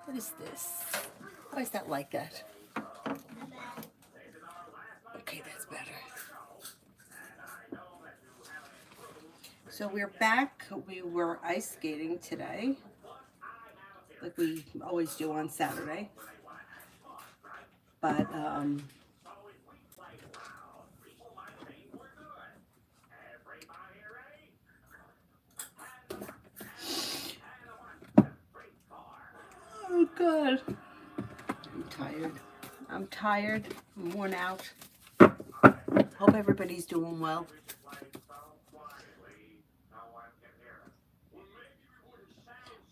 What is this? Why is that like that? Okay, that's better. So we're back. We were ice skating today, like we always do on Saturday. But oh god, I'm tired. I'm tired. I'm worn out. Hope everybody's doing well.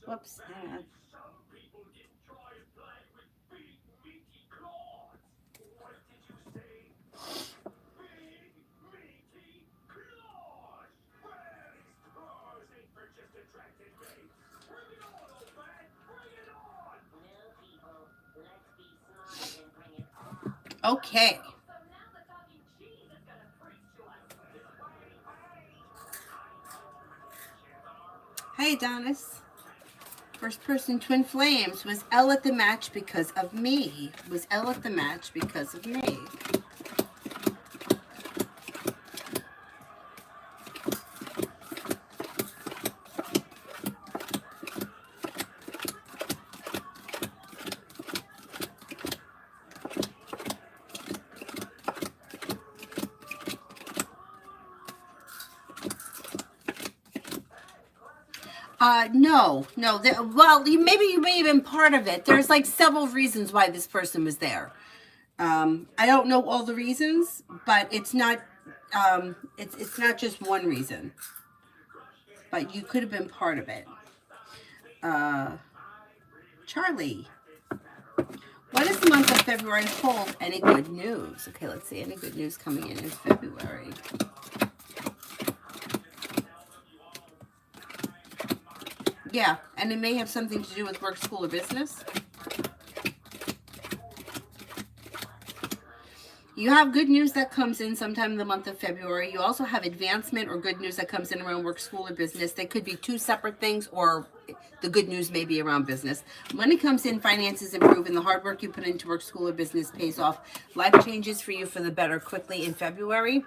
Whoops, hang on. Okay. Hi, Adonis. First person twin flames. Was Elle at the match because of me? Was Elle at the match because of me? No. Well, maybe you may have been part of it. There's like several reasons why this person was there. I don't know all the reasons, but it's not just one reason. But you could have been part of it. Charlie, what does the month of February hold? Any good news? Okay, let's see. Any good news coming in February? Yeah, and it may have something to do with work, school, or business. You have good news that comes in sometime in the month of February. You also have advancement or good news that comes in around work, school, or business. They could be two separate things, or the good news may be around business. Money comes in, finances improve, and the hard work you put into work, school, or business pays off. Life changes for you for the better quickly in February.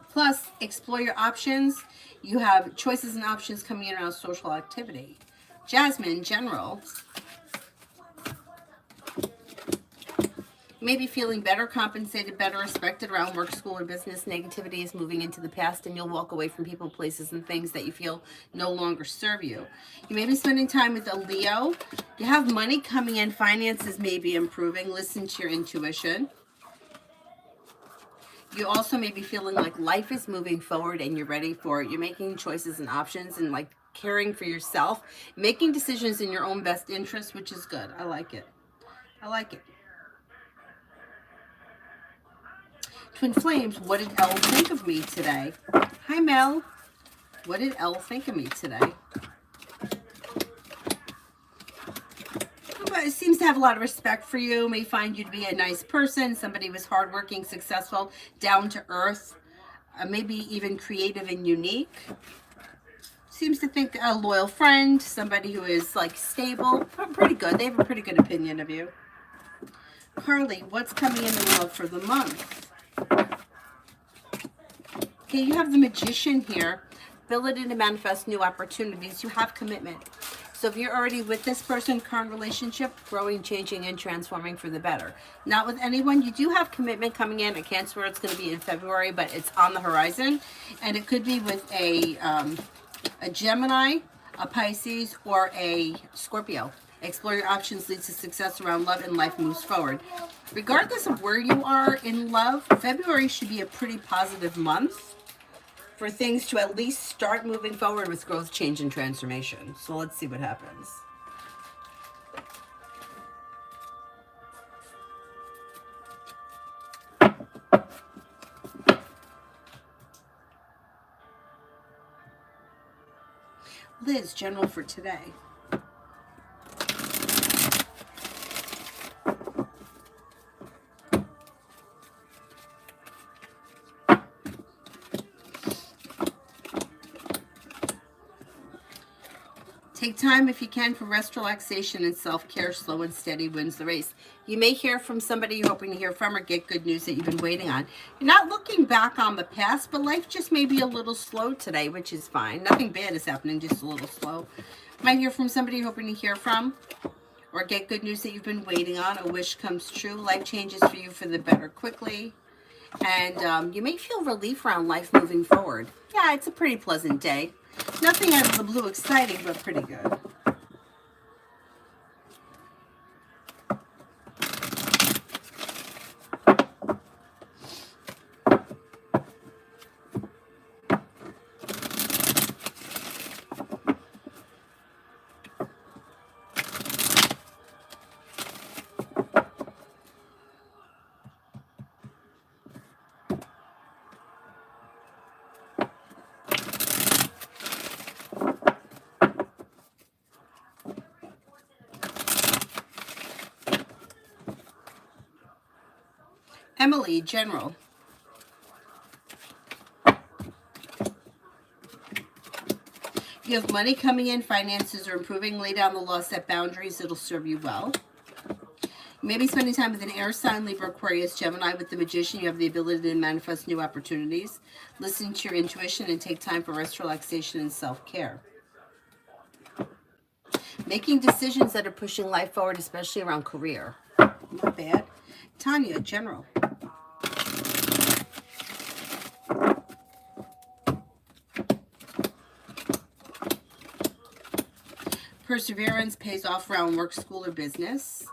Plus, explore your options. You have choices and options coming in around social activity. Jasmine, general. Maybe feeling better compensated, better respected around work, school, or business. Negativity is moving into the past, and you'll walk away from people, places, and things that you feel no longer serve you. You may be spending time with a Leo. You have money coming in. Finances may be improving. Listen to your intuition. You also may be feeling like life is moving forward and you're ready for it. You're making choices and options and like caring for yourself, making decisions in your own best interest, which is good. I like it. I like it. Twin Flames, what did Elle think of me today? Hi, Mel. What did Elle think of me today? It seems to have a lot of respect for you, may find you to be a nice person, somebody who's hardworking, successful, down to earth, maybe even creative and unique. Seems to think a loyal friend, somebody who is like stable, pretty good. They have a pretty good opinion of you. Carly, what's coming in the love for the month? Okay, you have the Magician here. Ability to manifest new opportunities. You have commitment. So if you're already with this person, current relationship, growing, changing, and transforming for the better. Not with anyone. You do have commitment coming in. I can't swear it's going to be in February, but it's on the horizon. And it could be with a Gemini, a Pisces, or a Scorpio. Explore your options leads to success around love and life moves forward. Regardless of where you are in love, February should be a pretty positive month for things to at least start moving forward with growth, change, and transformation. So let's see what happens. Liz, general for today. Take time if you can for rest, relaxation, and self-care. Slow and steady wins the race. You may hear from somebody you're hoping to hear from or get good news that you've been waiting on. You're not looking back on the past, but life just may be a little slow today, which is fine. Nothing bad is happening, just a little slow. Might hear from somebody you're hoping to hear from or get good news that you've been waiting on. A wish comes true. Life changes for you for the better quickly. And you may feel relief around life moving forward. Yeah, it's a pretty pleasant day. Nothing out of the blue exciting, but pretty good. Emily, General. You have money coming in, finances are improving. Lay down the law, set boundaries, it'll serve you well. You may be spending time with an air sign, Libra, Aquarius, Gemini. With the Magician, you have the ability to manifest new opportunities. Listen to your intuition and take time for rest, relaxation, and self-care. Making decisions that are pushing life forward, especially around career. Not bad. Tanya, General. Perseverance pays off around work, school, or business.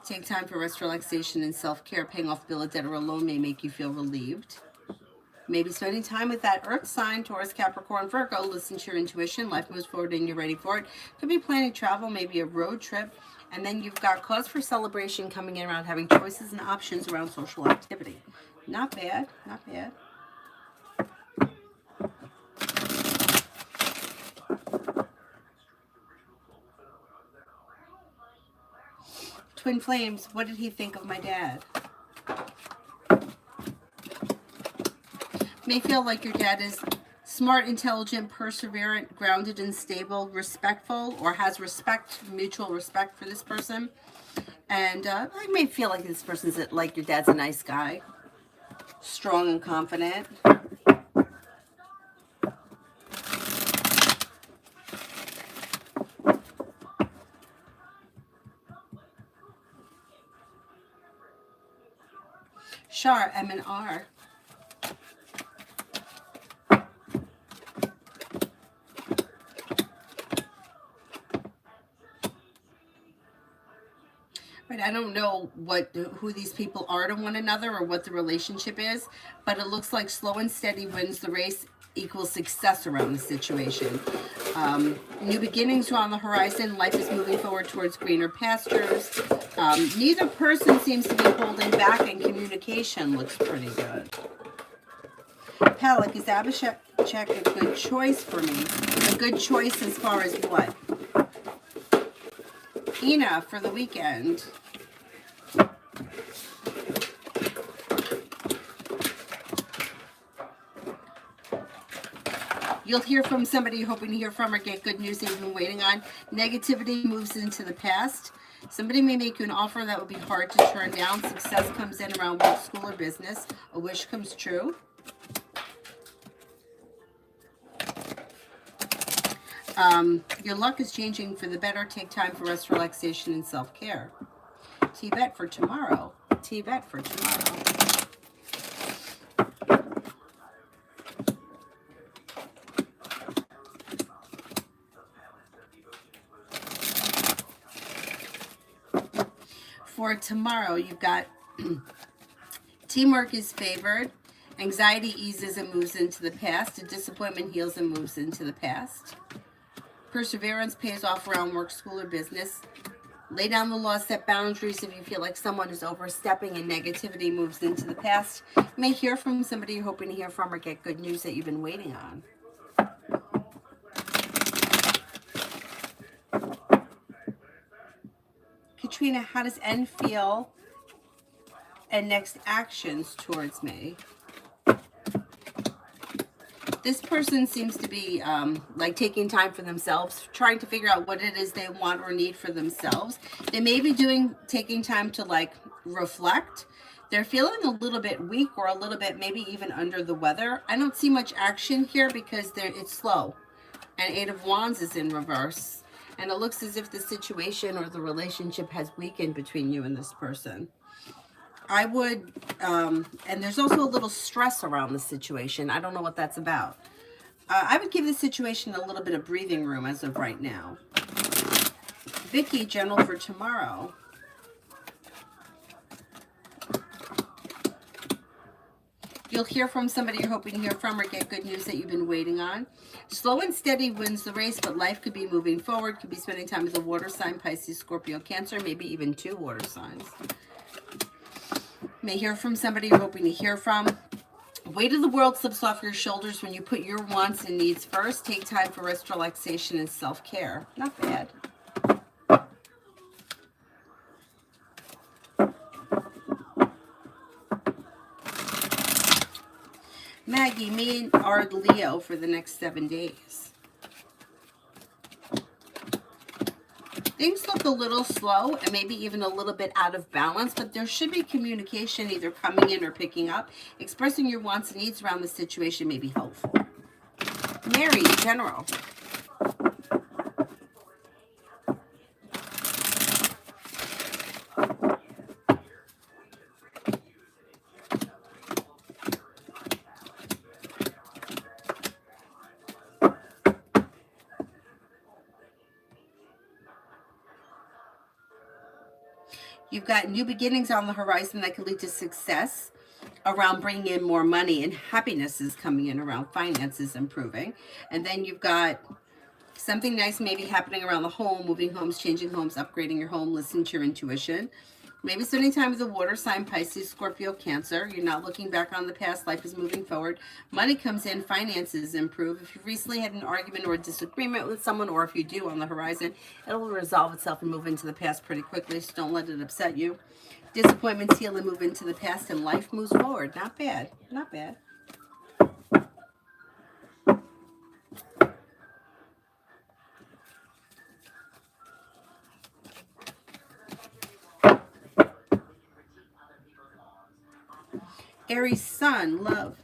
Take time for rest, relaxation, and self-care. Paying off bill, a debt, or a loan may make you feel relieved. Maybe spending time with that earth sign, Taurus, Capricorn, Virgo. Listen to your intuition. Life moves forward and you're ready for it. Could be planning travel, maybe a road trip. And then you've got cause for celebration coming in around having choices and options around social activity. Not bad, not bad. Twin Flames, what did he think of my dad? May feel like your dad is smart, intelligent, perseverant, grounded, and stable, respectful, or has respect, mutual respect for this person. And I may feel like this person's like your dad's a nice guy, strong and confident. Shar, M and R. Right, I don't know who these people are to one another or what the relationship is, but it looks like slow and steady wins the race equals success around the situation. New beginnings are on the horizon. Life is moving forward towards greener pastures. Neither person seems to be holding back, and communication looks pretty good. Pelic, is Abhishek a good choice for me? A good choice as far as what? Ina for the weekend. You'll hear from somebody you're hoping to hear from or get good news that you've been waiting on. Negativity moves into the past. Somebody may make you an offer that will be hard to turn down. Success comes in around work, school, or business. A wish comes true. Your luck is changing for the better. Take time for rest, relaxation, and self-care. T-Bet for tomorrow. T-Bet for tomorrow. For tomorrow, you've got teamwork is favored. Anxiety eases and moves into the past. Disappointment heals and moves into the past. Perseverance pays off around work, school, or business. Lay down the law, set boundaries if you feel like someone is overstepping, and negativity moves into the past. You may hear from somebody you're hoping to hear from or get good news that you've been waiting on. Katrina, how does N feel and next actions towards me? This person seems to be like taking time for themselves, trying to figure out what it is they want or need for themselves. They may be taking time to like reflect. They're feeling a little bit weak or a little bit maybe even under the weather. I don't see much action here because it's slow. And Eight of Wands is in reverse. And it looks as if the situation or the relationship has weakened between you and this person. I would, and there's also a little stress around the situation. I don't know what that's about. I would give the situation a little bit of breathing room as of right now. Vicky, general for tomorrow. You'll hear from somebody you're hoping to hear from or get good news that you've been waiting on. Slow and steady wins the race, but life could be moving forward. Could be spending time with a water sign, Pisces, Scorpio, Cancer, maybe even 2 water signs. May hear from somebody you're hoping to hear from. Weight of the world slips off your shoulders when you put your wants and needs first. Take time for rest, relaxation, and self-care. Not bad. Maggie, me are Leo for the next 7 days. Things look a little slow and maybe even a little bit out of balance, but there should be communication either coming in or picking up. Expressing your wants and needs around the situation may be helpful. Mary, general. You've got new beginnings on the horizon that could lead to success around bringing in more money, and happiness is coming in around finances improving. And then you've got something nice maybe happening around the home, moving homes, changing homes, upgrading your home, listening to your intuition. Maybe spending time with a water sign, Pisces, Scorpio, Cancer. You're not looking back on the past. Life is moving forward. Money comes in. Finances improve. If you've recently had an argument or a disagreement with someone, or if you do on the horizon, it will resolve itself and move into the past pretty quickly, so don't let it upset you. Disappointments heal and move into the past, and life moves forward. Not bad. Not bad. Aries sun, love.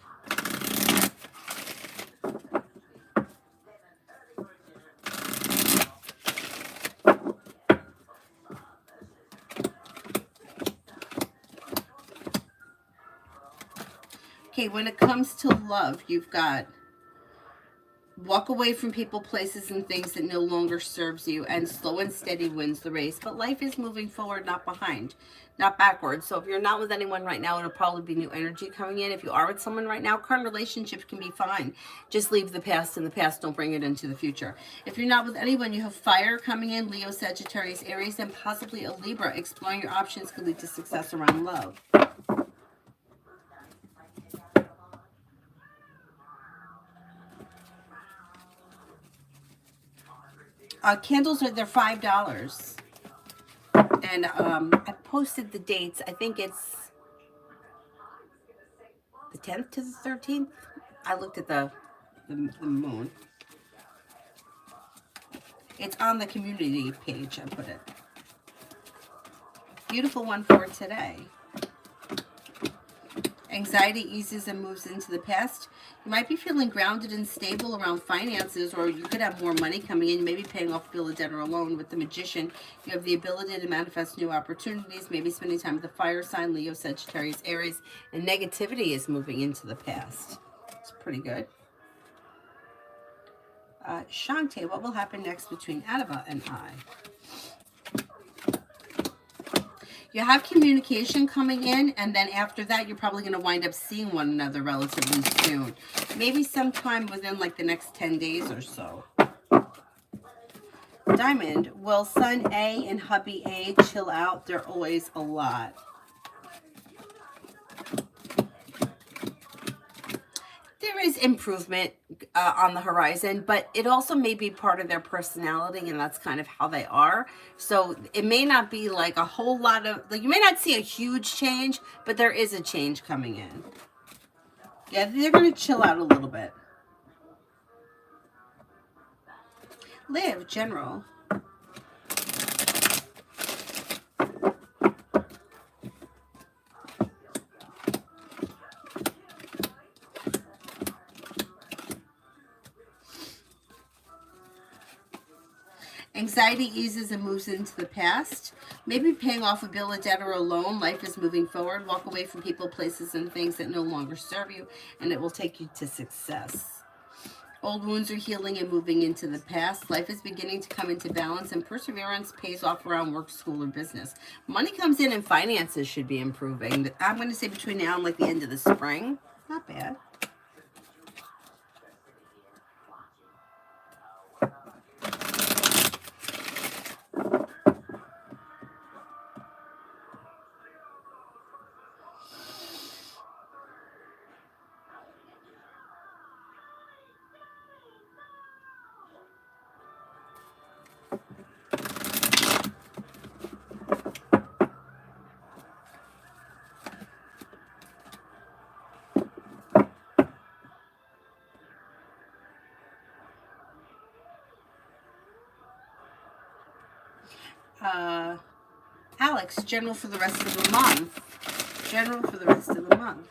Okay, when it comes to love, you've got walk away from people, places, and things that no longer serves you, and slow and steady wins the race. But life is moving forward, not behind, not backwards. So if you're not with anyone right now, it'll probably be new energy coming in. If you are with someone right now, current relationships can be fine. Just leave the past in the past. Don't bring it into the future. If you're not with anyone, you have fire coming in, Leo, Sagittarius, Aries, and possibly a Libra. Exploring your options could lead to success around love. Candles they're $5. And I posted the dates. I think it's the 10th to the 13th. I looked at the moon. It's on the community page. I put it. Beautiful one for today. Anxiety eases and moves into the past. You might be feeling grounded and stable around finances, or you could have more money coming in. You may be paying off a bill of debt or a loan. With the Magician, you have the ability to manifest new opportunities, maybe spending time with the fire sign, Leo, Sagittarius, Aries, and negativity is moving into the past. It's pretty good. Shantae, what will happen next between Adava and I? You have communication coming in, and then after that, you're probably going to wind up seeing one another relatively soon. Maybe sometime within like the next 10 days or so. Diamond, will Son A and Hubby A chill out? They're always a lot. There is improvement on the horizon, but it also may be part of their personality, and that's kind of how they are. So it may not be like a whole lot of, like, you may not see a huge change, but there is a change coming in. Yeah, they're going to chill out a little bit. Live, general. Anxiety eases and moves into the past. Maybe paying off a bill, a debt, or a loan. Life is moving forward. Walk away from people, places, and things that no longer serve you, and it will take you to success. Old wounds are healing and moving into the past. Life is beginning to come into balance, and perseverance pays off around work, school, or business. Money comes in, and finances should be improving. I'm going to say between now and like the end of the spring. Not bad. Alex, general for the rest of the month. General for the rest of the month.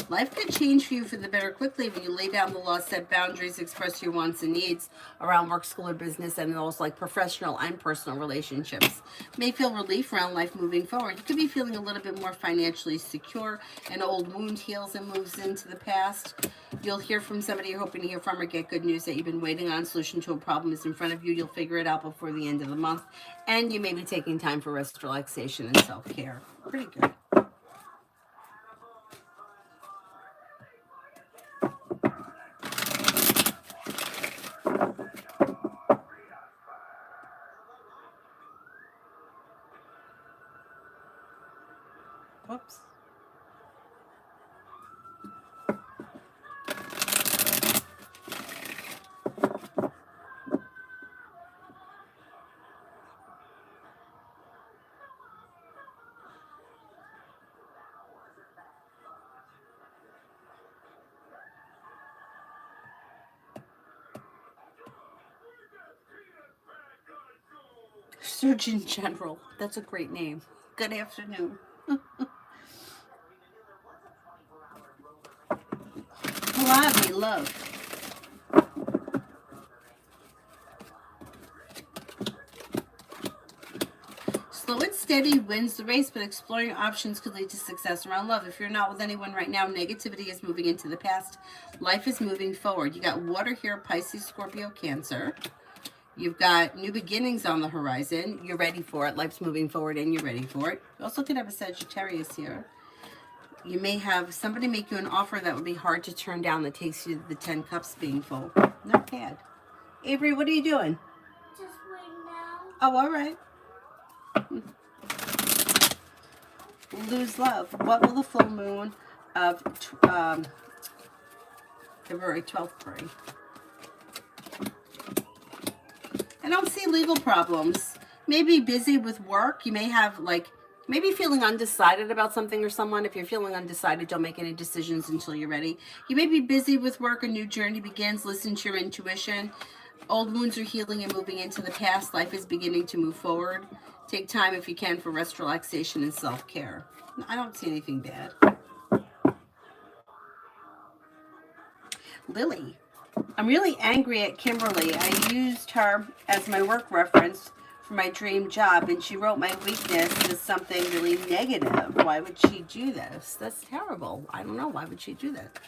Life could change for you for the better quickly when you lay down the law, set boundaries, express your wants and needs around work, school, or business, and those like professional and personal relationships. May feel relief around life moving forward. You could be feeling a little bit more financially secure. An old wound heals and moves into the past. You'll hear from somebody you're hoping to hear from or get good news that you've been waiting on. Solution to a problem is in front of you. You'll figure it out before the end of the month. And you may be taking time for rest, relaxation, and self-care. Pretty good. Whoops. Surgeon General. That's a great name. Good afternoon. Pilavi, love. Slow and steady wins the race, but exploring options could lead to success around love. If you're not with anyone right now, negativity is moving into the past. Life is moving forward. You got water here, Pisces, Scorpio, Cancer. You've got new beginnings on the horizon. You're ready for it. Life's moving forward and you're ready for it. You also could have a Sagittarius here. You may have somebody make you an offer that would be hard to turn down that takes you to the 10 cups being full. Not bad. Avery, what are you doing? Just waiting now. Oh, all right. Lose love. What will the full moon of February 12th bring? I don't see legal problems. Maybe busy with work. You may have maybe feeling undecided about something or someone. If you're feeling undecided, don't make any decisions until you're ready. You may be busy with work. A new journey begins. Listen to your intuition. Old wounds are healing and moving into the past. Life is beginning to move forward. Take time if you can for rest, relaxation, and self-care. I don't see anything bad. Lily. I'm really angry at Kimberly. I used her as my work reference for my dream job, and she wrote my weakness as something really negative. Why would she do this? That's terrible. I don't know. Why would she do that?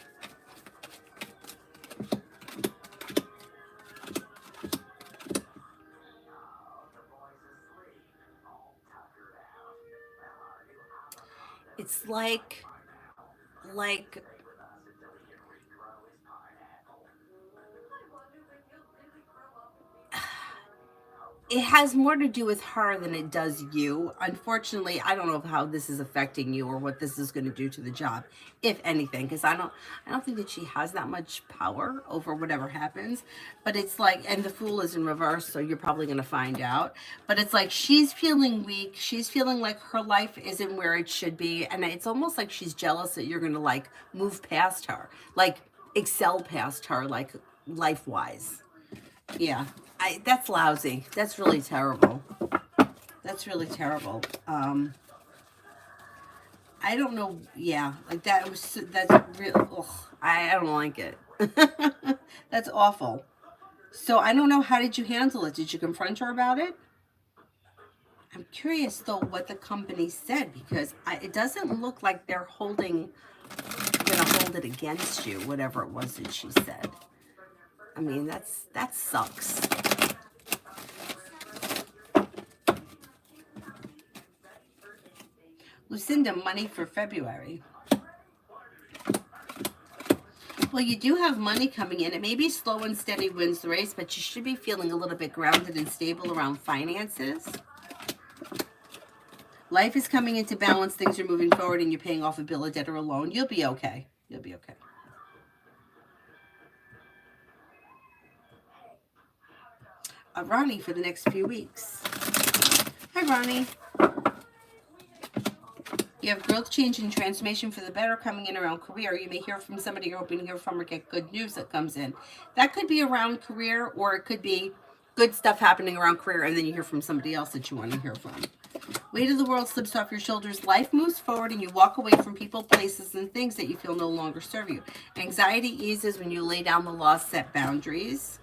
It's like it has more to do with her than it does you. Unfortunately, I don't know how this is affecting you or what this is going to do to the job, if anything, because I don't think that she has that much power over whatever happens. But it's like, and the Fool is in reverse, so you're probably going to find out. But it's like she's feeling weak. She's feeling like her life isn't where it should be, and it's almost like she's jealous that you're going to like move past her, like excel past her, like life-wise. Yeah, that's lousy. That's really terrible. That's really terrible. I don't know. Yeah, like that was, that's real. Ugh, I don't like it. That's awful. So I don't know. How did you handle it? Did you confront her about it? I'm curious though what the company said, because it doesn't look like they're gonna hold it against you, whatever it was that she said. I mean, that sucks. Lucinda, money for February. Well, you do have money coming in. It may be slow and steady wins the race, but you should be feeling a little bit grounded and stable around finances. Life is coming into balance. Things are moving forward and you're paying off a bill, a debt, or a loan. You'll be okay. You'll be okay. Ronnie for the next few weeks. Hi, Ronnie. You have growth, change, and transformation for the better coming in around career. You may hear from somebody you're hoping to hear from or get good news that comes in. That could be around career, or it could be good stuff happening around career, and then you hear from somebody else that you want to hear from. Weight of the world slips off your shoulders. Life moves forward, and you walk away from people, places, and things that you feel no longer serve you. Anxiety eases when you lay down the law, set boundaries.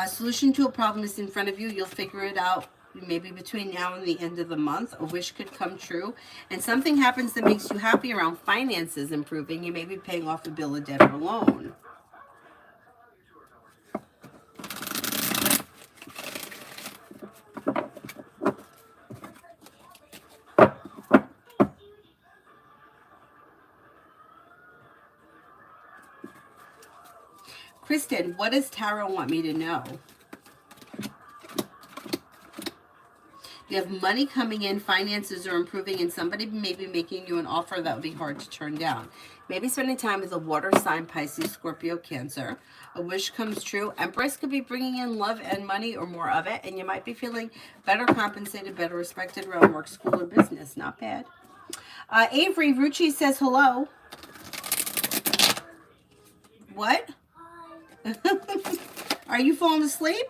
Solution to a problem is in front of you. You'll figure it out maybe between now and the end of the month. A wish could come true. And something happens that makes you happy around finances improving. You may be paying off a bill, a debt, or a loan. Kristen, what does tarot want me to know? You have money coming in, finances are improving, and somebody may be making you an offer that would be hard to turn down. Maybe spending time with a water sign, Pisces, Scorpio, Cancer. A wish comes true. Empress could be bringing in love and money or more of it, and you might be feeling better compensated, better respected around work, school, or business. Not bad. Avery, Ruchi says hello. What? Are you falling asleep?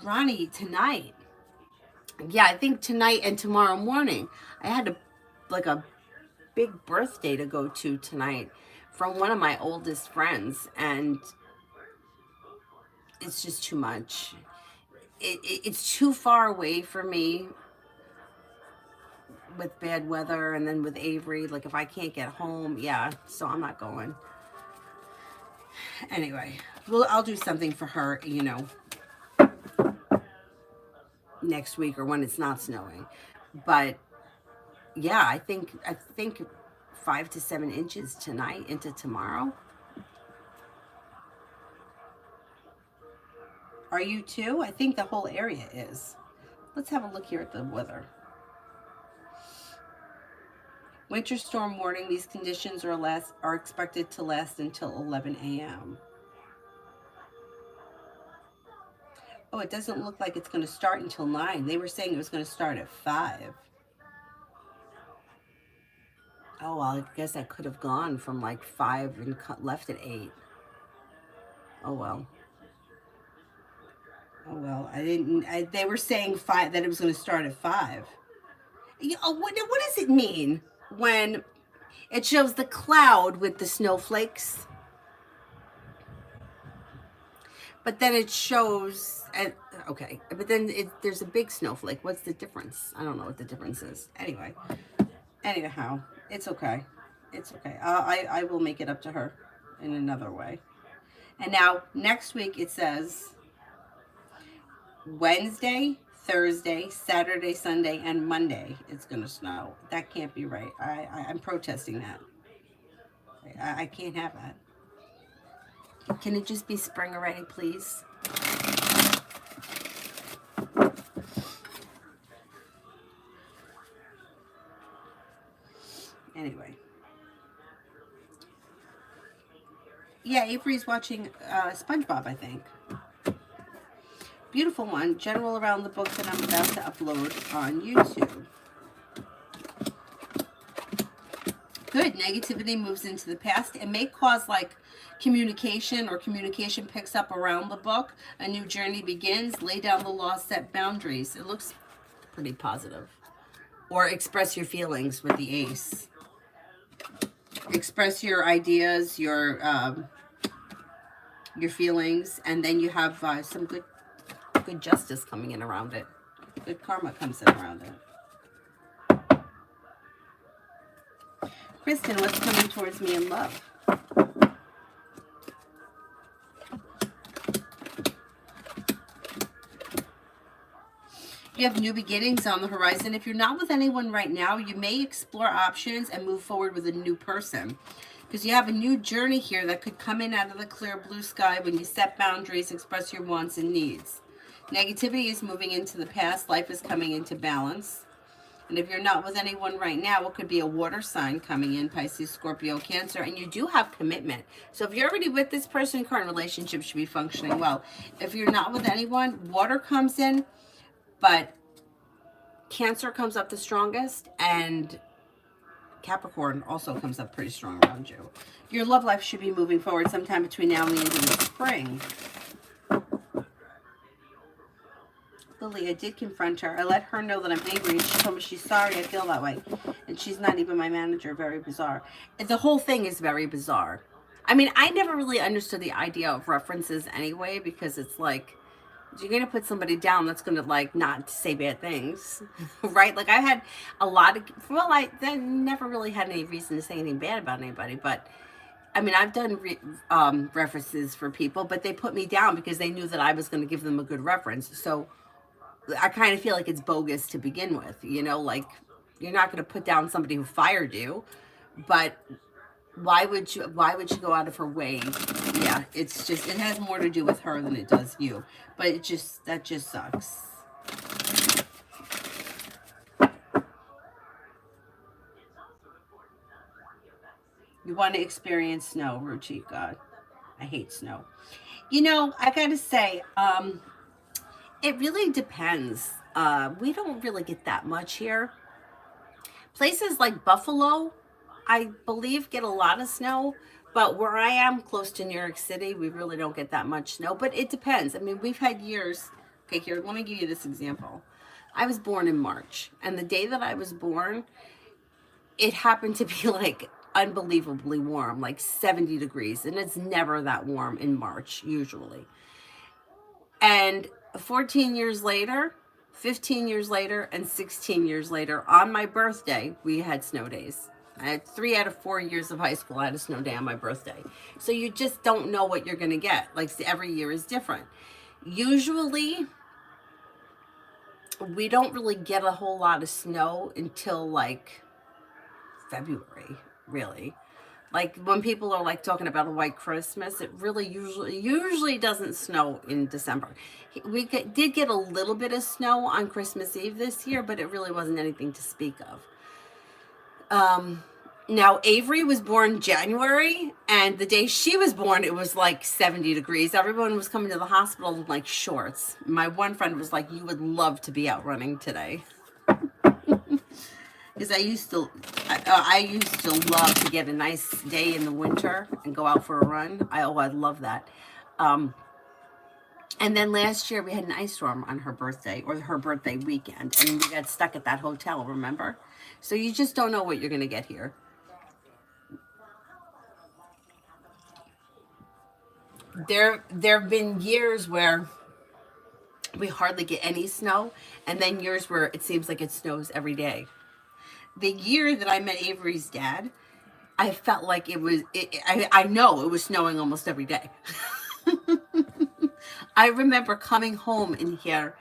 Ronnie, tonight. Yeah, I think tonight and tomorrow morning. I had a big birthday to go to tonight from one of my oldest friends, and it's just too much. It's too far away for me with bad weather, and then with Avery, like if I can't get home, yeah, so I'm not going. Anyway, well, I'll do something for her, next week or when it's not snowing. But yeah, I think 5 to 7 inches tonight into tomorrow. Are you too? I think the whole area is. Let's have a look here at the weather. Winter storm warning. These conditions are expected to last until 11 a.m. Oh, it doesn't look like it's going to start until 9. They were saying it was going to start at 5. Oh, well, I guess I could have gone from like 5 and left at 8. Oh, well. Oh, well, they were saying 5, that it was going to start at 5. What does it mean when it shows the cloud with the snowflakes? But then it shows, and okay, but then there's a big snowflake. What's the difference? I don't know what the difference is. Anyway, anyhow, it's okay. It's okay. I will make it up to her in another way. And now next week it says Wednesday, Thursday, Saturday, Sunday, and Monday it's gonna snow. That can't be right. I'm protesting that. I can't have that. Can it just be spring already, please? Anyway. Yeah, Avery's watching SpongeBob, I think. Beautiful one. General around the book that I'm about to upload on YouTube. Good. Negativity moves into the past. It may cause like communication, or communication picks up around the book. A new journey begins. Lay down the law, set boundaries. It looks pretty positive. Or express your feelings with the ace. Express your ideas, your feelings, and then you have some good justice coming in around it. Good karma comes in around it. Kristen, what's coming towards me in love? You have new beginnings on the horizon. If you're not with anyone right now, you may explore options and move forward with a new person. Because you have a new journey here that could come in out of the clear blue sky when you set boundaries, express your wants and needs. Negativity is moving into the past. Life is coming into balance. And if you're not with anyone right now, it could be a water sign coming in, Pisces, Scorpio, Cancer, and you do have commitment. So if you're already with this person, current relationship should be functioning well. If you're not with anyone, water comes in, but Cancer comes up the strongest, and Capricorn also comes up pretty strong around you. Your love life should be moving forward sometime between now and the end of the spring. Lily, I did confront her. I let her know that I'm angry, and she told me she's sorry I feel that way. And she's not even my manager. Very bizarre. The whole thing is very bizarre. I mean, I never really understood the idea of references anyway, because it's like, you're going to put somebody down that's going to, like, not say bad things, right? Like, I had a lot of, well, I never really had any reason to say anything bad about anybody, but I mean, I've done references for people, but they put me down because they knew that I was going to give them a good reference. So I kind of feel like it's bogus to begin with, you know, like, you're not going to put down somebody who fired you, but why would you go out of her way? Yeah, it's just, it has more to do with her than it does you, but that just sucks. You want to experience snow, Ruchi. God, I hate snow. You know, I gotta say, it really depends. We don't really get that much here. Places like Buffalo, I believe, get a lot of snow, but where I am, close to New York City, we really don't get that much snow, but it depends. I mean, we've had years. Okay, here, let me give you this example. I was born in March, and the day that I was born, it happened to be like unbelievably warm, like 70 degrees, and it's never that warm in March, usually. And 14 years later, 15 years later, and 16 years later, on my birthday, we had snow days. I had 3 out of 4 years of high school, I had a snow day on my birthday. So you just don't know what you're going to get. Like, every year is different. Usually, we don't really get a whole lot of snow until, like, February, really. Like, when people are, like, talking about a white Christmas, it really usually doesn't snow in December. We did get a little bit of snow on Christmas Eve this year, but it really wasn't anything to speak of. Now, Avery was born January, and the day she was born, it was like 70 degrees. Everyone was coming to the hospital in, like, shorts. My one friend was like, you would love to be out running today. Because I used to love to get a nice day in the winter and go out for a run. I love that. And then last year we had an ice storm on her birthday, or her birthday weekend, and we got stuck at that hotel, remember? So you just don't know what you're going to get here. there have been years where we hardly get any snow, and then years where it seems like it snows every day. The year that I met Avery's dad, I felt like I know it was snowing almost every day. I remember coming home in here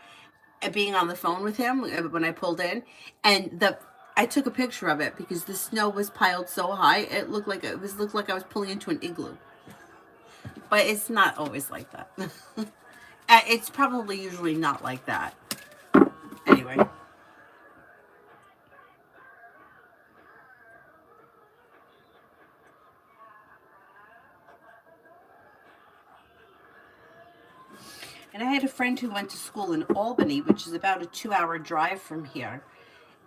and being on the phone with him when I pulled in, and I took a picture of it because the snow was piled so high it looked like I was pulling into an igloo. But it's not always like that. It's probably usually not like that. Anyway. And I had a friend who went to school in Albany, which is about a 2-hour drive from here.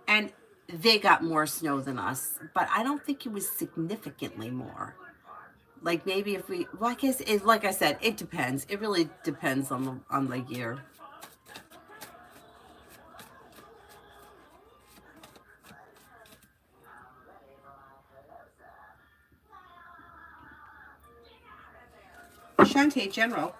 And they got more snow than us, but I don't think it was significantly more. Like maybe if we, well, I guess like I said, it depends. It really depends on the year. Shantae General.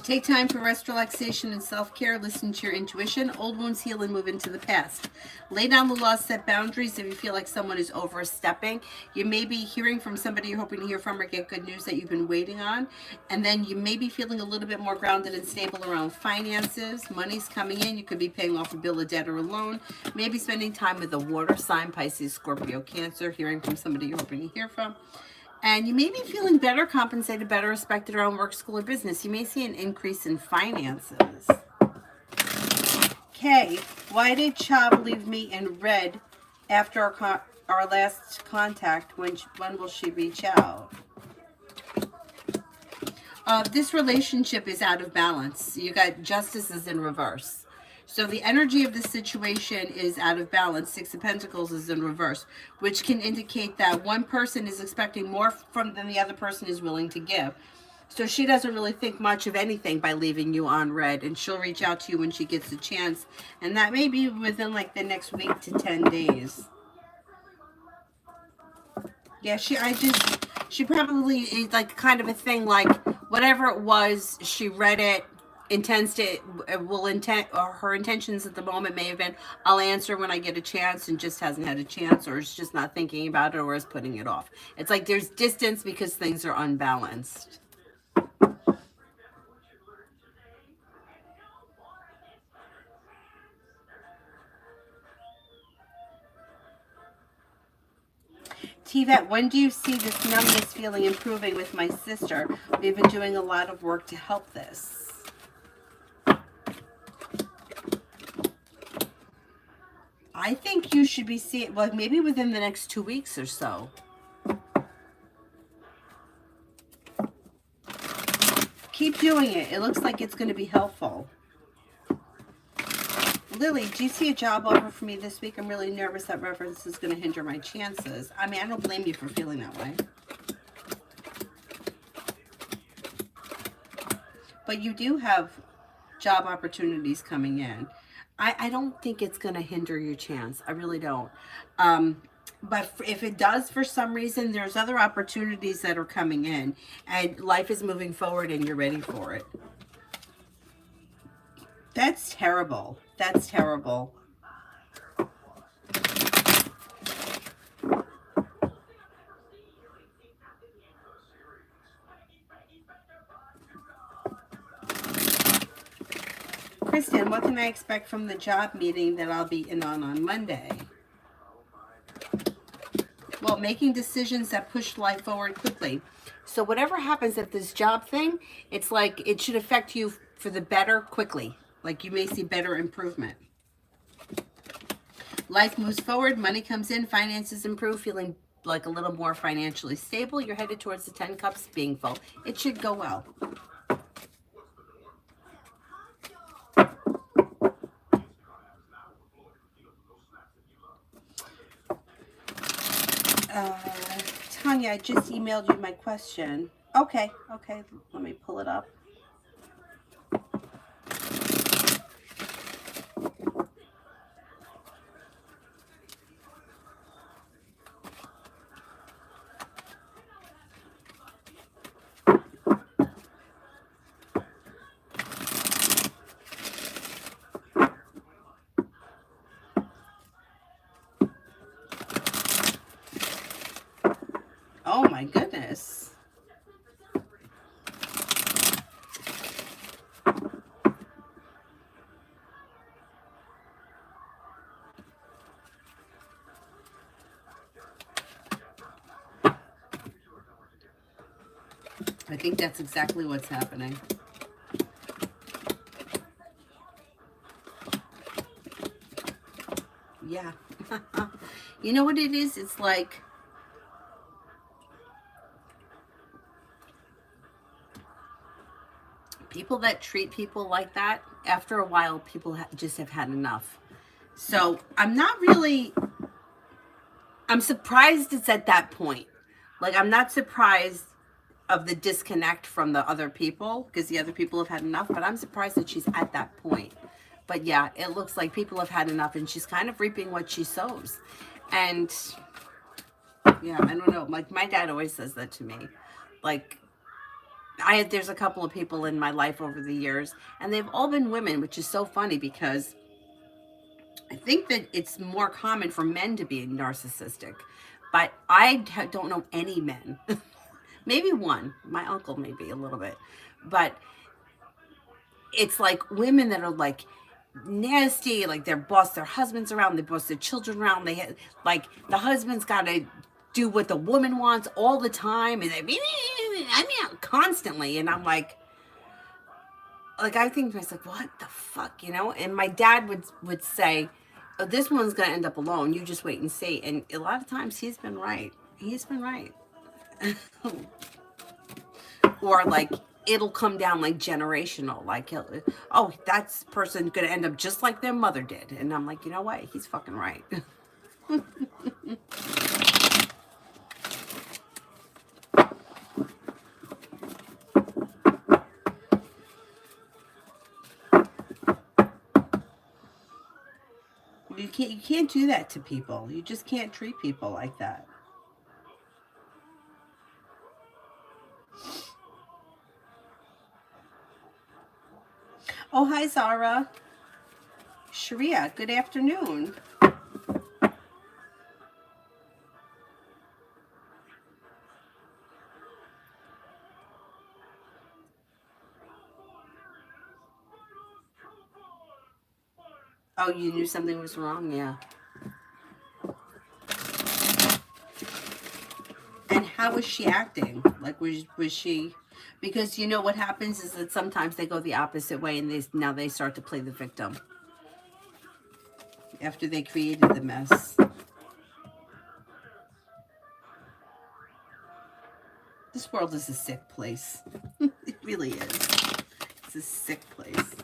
Take time for rest, relaxation, and self-care. Listen to your intuition. Old wounds heal and move into the past. Lay down the law, set boundaries if you feel like someone is overstepping. You may be hearing from somebody you're hoping to hear from or get good news that you've been waiting on. And then you may be feeling a little bit more grounded and stable around finances. Money's coming in. You could be paying off a bill, a debt, or a loan. Maybe spending time with a water sign, Pisces, Scorpio, Cancer, hearing from somebody you're hoping to hear from. And you may be feeling better compensated, better respected around work, school, or business. You may see an increase in finances. Okay, why did Chab leave me in red after our last contact? When will she reach out? This relationship is out of balance. You got justices in reverse. So the energy of the situation is out of balance. Six of Pentacles is in reverse, which can indicate that one person is expecting more from than the other person is willing to give. So she doesn't really think much of anything by leaving you on red, and she'll reach out to you when she gets a chance, and that may be within like the next week to 10 days. Yeah, she probably is like kind of a thing like whatever it was, she read it, intends to, or her intentions at the moment may have been, I'll answer when I get a chance, and just hasn't had a chance, or is just not thinking about it, or is putting it off. It's like there's distance because things are unbalanced. T-Vet, when do you see this numbness feeling improving with my sister? We've been doing a lot of work to help this. I think you should be seeing, well, maybe within the next 2 weeks or so. Keep doing it. It looks like it's going to be helpful. Lily, do you see a job offer for me this week? I'm really nervous that reference is going to hinder my chances. I mean, I don't blame you for feeling that way. But you do have job opportunities coming in. I don't think it's going to hinder your chance. I really don't. But if it does for some reason, there's other opportunities that are coming in. And life is moving forward and you're ready for it. That's terrible. That's terrible. Kristen, what can I expect from the job meeting that I'll be in on Monday? Well, making decisions that push life forward quickly. So whatever happens at this job thing, it's like it should affect you for the better quickly. Like you may see better improvement. Life moves forward, money comes in, finances improve, feeling like a little more financially stable. You're headed towards the 10 cups being full. It should go well. Tanya, I just emailed you my question. Okay, let me pull it up. I think that's exactly what's happening. Yeah. You know what it is? It's like people that treat people like that, after a while, people just have had enough. So I'm not really, I'm surprised it's at that point. Like, I'm not surprised of the disconnect from the other people because the other people have had enough, but I'm surprised that she's at that point. But yeah, it looks like people have had enough and she's kind of reaping what she sows. And yeah, I don't know. Like, my dad always says that to me. Like, there's a couple of people in my life over the years, and they've all been women, which is so funny because I think that it's more common for men to be narcissistic, but I don't know any men. Maybe one, my uncle, maybe a little bit, but it's like women that are like nasty, like they boss their husbands around, they boss their children around. Like the husband's got to do what the woman wants all the time, and constantly, and I'm like I think to myself, what the fuck, you know? And my dad would say, oh, this one's gonna end up alone. You just wait and see. And a lot of times he's been right. He's been right. Or like it'll come down like generational. Like, oh, that's person gonna end up just like their mother did. And I'm like, you know what? He's fucking right. You can't do that to people. You just can't treat people like that. Oh, hi, Zara. Sharia, good afternoon. Oh, you knew something was wrong? Yeah. And how was she acting? Like, was she? Because you know what happens is that sometimes they go the opposite way, and now they start to play the victim after they created the mess. This world is a sick place. It really is. It's a sick place.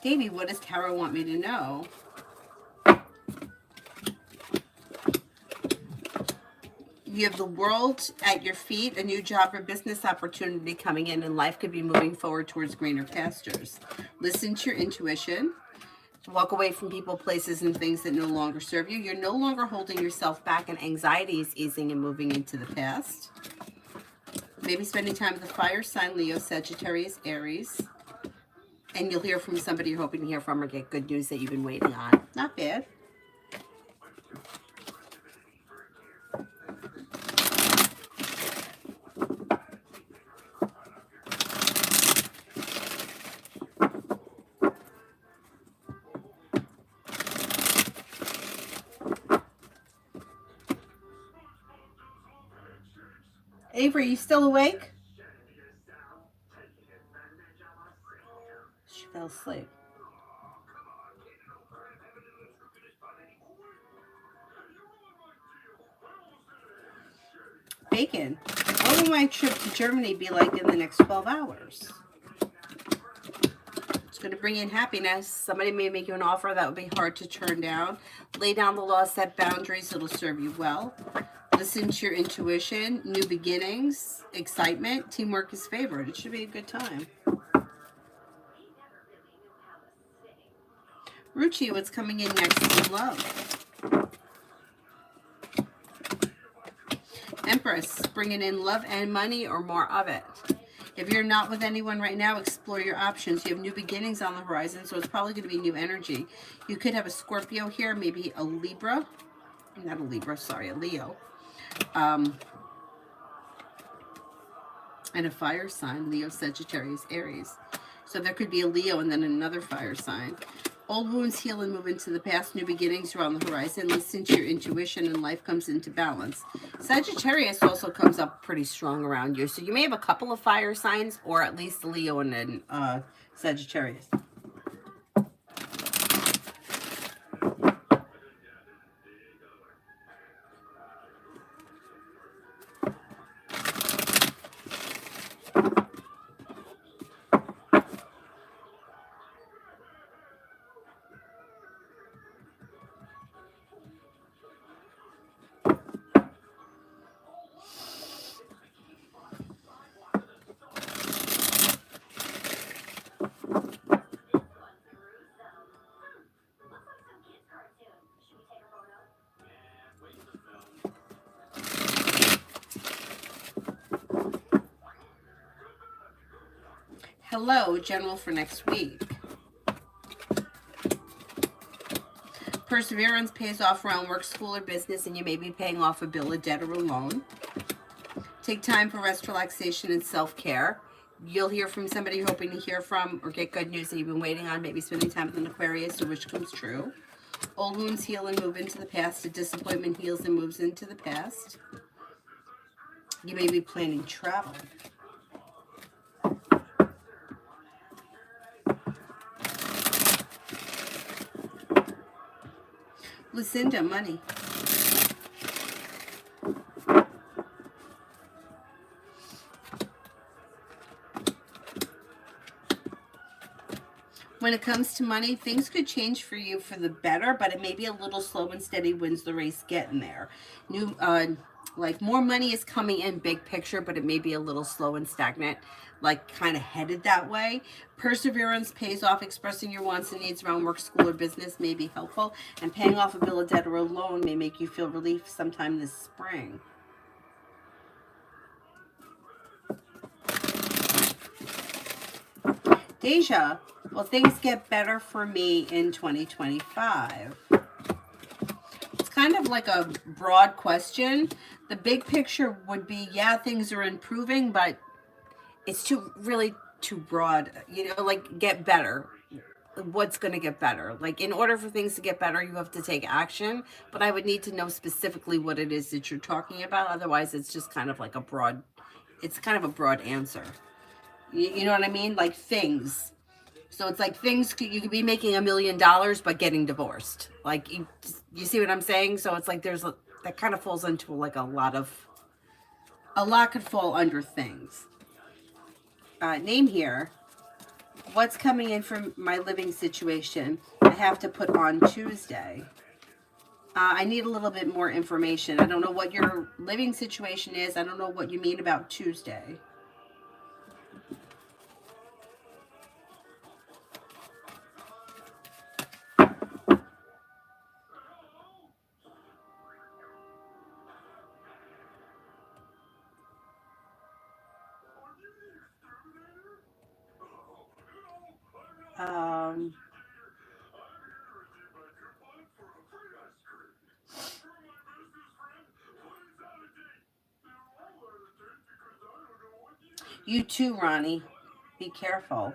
Davey, what does Tara want me to know? You have the world at your feet, a new job or business opportunity coming in, and life could be moving forward towards greener pastures. Listen to your intuition. Walk away from people, places, and things that no longer serve you. You're no longer holding yourself back, and anxiety is easing and moving into the past. Maybe spending time with the fire sign, Leo, Sagittarius, Aries. And you'll hear from somebody you're hoping to hear from or get good news that you've been waiting on. Not bad. Avery, you still awake? She fell asleep. Bacon. What will my trip to Germany be like in the next 12 hours? It's going to bring in happiness. Somebody may make you an offer that would be hard to turn down. Lay down the law, set boundaries. It'll serve you well. Listen to your intuition. New beginnings. Excitement. Teamwork is favored. It should be a good time. Ruchi, what's coming in next in love? Empress, bringing in love and money or more of it. If you're not with anyone right now, explore your options. You have new beginnings on the horizon, so it's probably going to be new energy. You could have a Scorpio here, maybe a Libra. not a Libra, sorry, a Leo. And a fire sign, Leo, Sagittarius, Aries. So there could be a Leo and then another fire sign. Old wounds heal and move into the past. New beginnings are on the horizon. Listen to your intuition and life comes into balance. Sagittarius also comes up pretty strong around you. So you may have a couple of fire signs or at least a Leo and then Sagittarius. Hello, general for next week. Perseverance pays off around work, school, or business, and you may be paying off a bill, a debt, or a loan. Take time for rest, relaxation, and self-care. You'll hear from somebody you're hoping to hear from or get good news that you've been waiting on, maybe spending time with an Aquarius, your wish comes true. Old wounds heal and move into the past. A disappointment heals and moves into the past. You may be planning travel. Lucinda, money. When it comes to money, things could change for you for the better, but it may be a little slow and steady wins the race getting there. Like more money is coming in big picture, but it may be a little slow and stagnant, like kind of headed that way. Perseverance pays off. Expressing your wants and needs around work, school, or business may be helpful, and paying off a bill of debt or a loan may make you feel relief sometime this spring. Deja, will things get better for me in 2025? It's kind of like a broad question. The big picture would be, yeah, things are improving, but it's really too broad. You know, like get better. What's going to get better? Like in order for things to get better, you have to take action, but I would need to know specifically what it is that you're talking about. Otherwise, it's just kind of like it's kind of a broad answer. You know what I mean? Like things. So it's like things, you could be making $1 million, but getting divorced. Like, you see what I'm saying? So it's like that kind of falls into like a lot could fall under things. Name here. What's coming in from my living situation? I have to put on Tuesday. I need a little bit more information. I don't know what your living situation is. I don't know what you mean about Tuesday. You too, Ronnie. Be careful.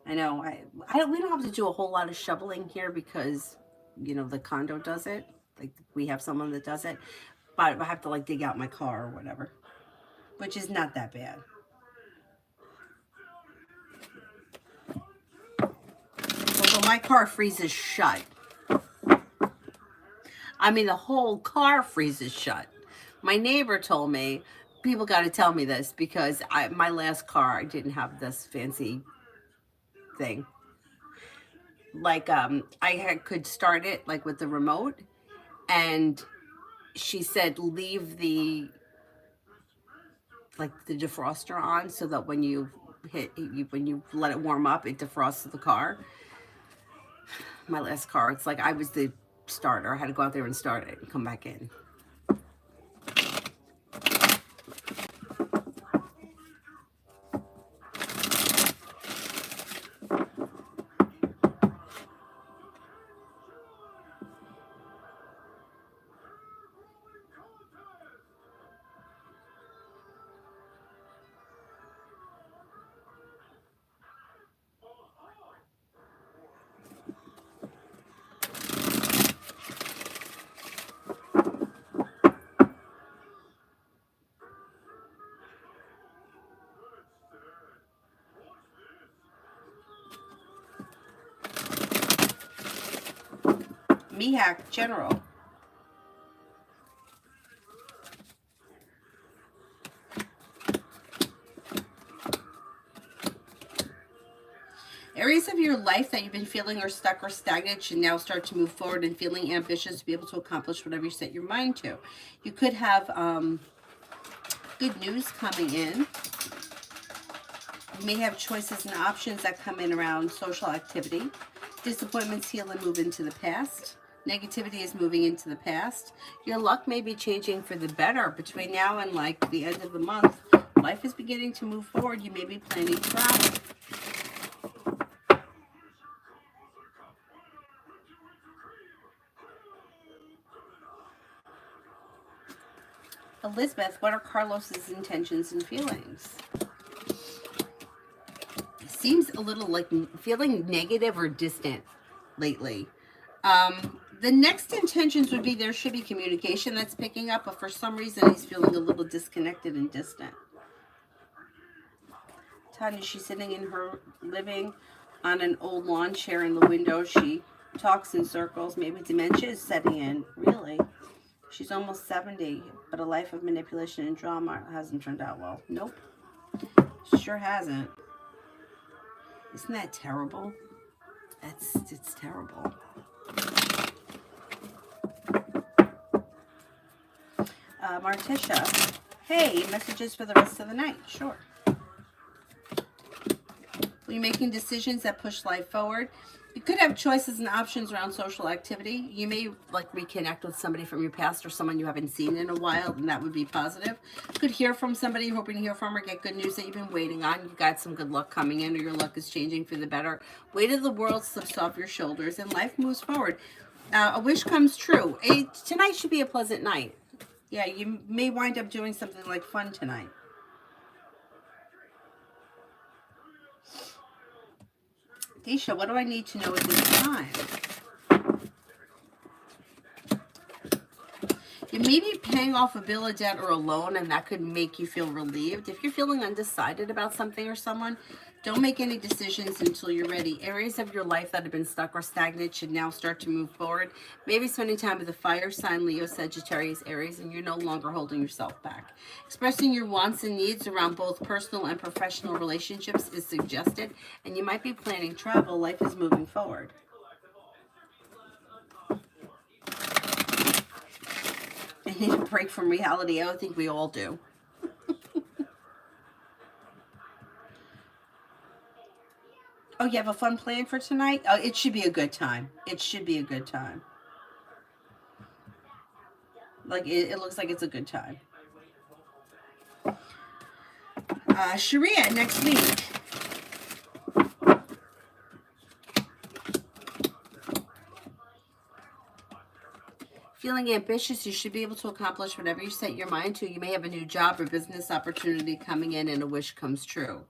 I know. We don't have to do a whole lot of shoveling here because, the condo does it. Like we have someone that does it, but I have to like dig out my car or whatever, which is not that bad. Although my car freezes shut. I mean, the whole car freezes shut. My neighbor told me, people got to tell me this because my last car, I didn't have this fancy thing. Like, could start it like with the remote, and she said leave the defroster on so that when you let it warm up, it defrosts the car. My last car, it's like I was the starter. I had to go out there and start it and come back in. BHAC General. Areas of your life that you've been feeling are stuck or stagnant should now start to move forward and feeling ambitious to be able to accomplish whatever you set your mind to. You could have good news coming in. You may have choices and options that come in around social activity. Disappointments heal and move into the past. Negativity is moving into the past. Your luck may be changing for the better between now and like the end of the month. Life is beginning to move forward. You may be planning travel. Elizabeth, what are Carlos's intentions and feelings? Seems a little like feeling negative or distant lately. The next intentions would be there should be communication that's picking up, but for some reason he's feeling a little disconnected and distant. Tanya, she's sitting in her living on an old lawn chair in the window. She talks in circles. Maybe dementia is setting in. Really? She's almost 70, but a life of manipulation and drama hasn't turned out well. Nope. Sure hasn't. Isn't that terrible? It's terrible. Martisha, hey, messages for the rest of the night. Sure. Are you making decisions that push life forward? You could have choices and options around social activity. You may like reconnect with somebody from your past or someone you haven't seen in a while, and that would be positive. You could hear from somebody you're hoping to hear from or get good news that you've been waiting on. You got some good luck coming in or your luck is changing for the better. Weight of the world slips off your shoulders and life moves forward. A wish comes true. Tonight should be a pleasant night. Yeah, you may wind up doing something like fun tonight. Deisha, what do I need to know at this time? You may be paying off a bill of debt or a loan, and that could make you feel relieved. If you're feeling undecided about something or someone, don't make any decisions until you're ready. Areas of your life that have been stuck or stagnant should now start to move forward. Maybe spending time with the fire sign, Leo, Sagittarius, Aries, and you're no longer holding yourself back. Expressing your wants and needs around both personal and professional relationships is suggested, and you might be planning travel. Life is moving forward. I need a break from reality. I think we all do. Oh, you have a fun plan for tonight? Oh, it should be a good time. It should be a good time. Like, it looks like it's a good time. Sharia, next week. Feeling ambitious, you should be able to accomplish whatever you set your mind to. You may have a new job or business opportunity coming in and a wish comes true.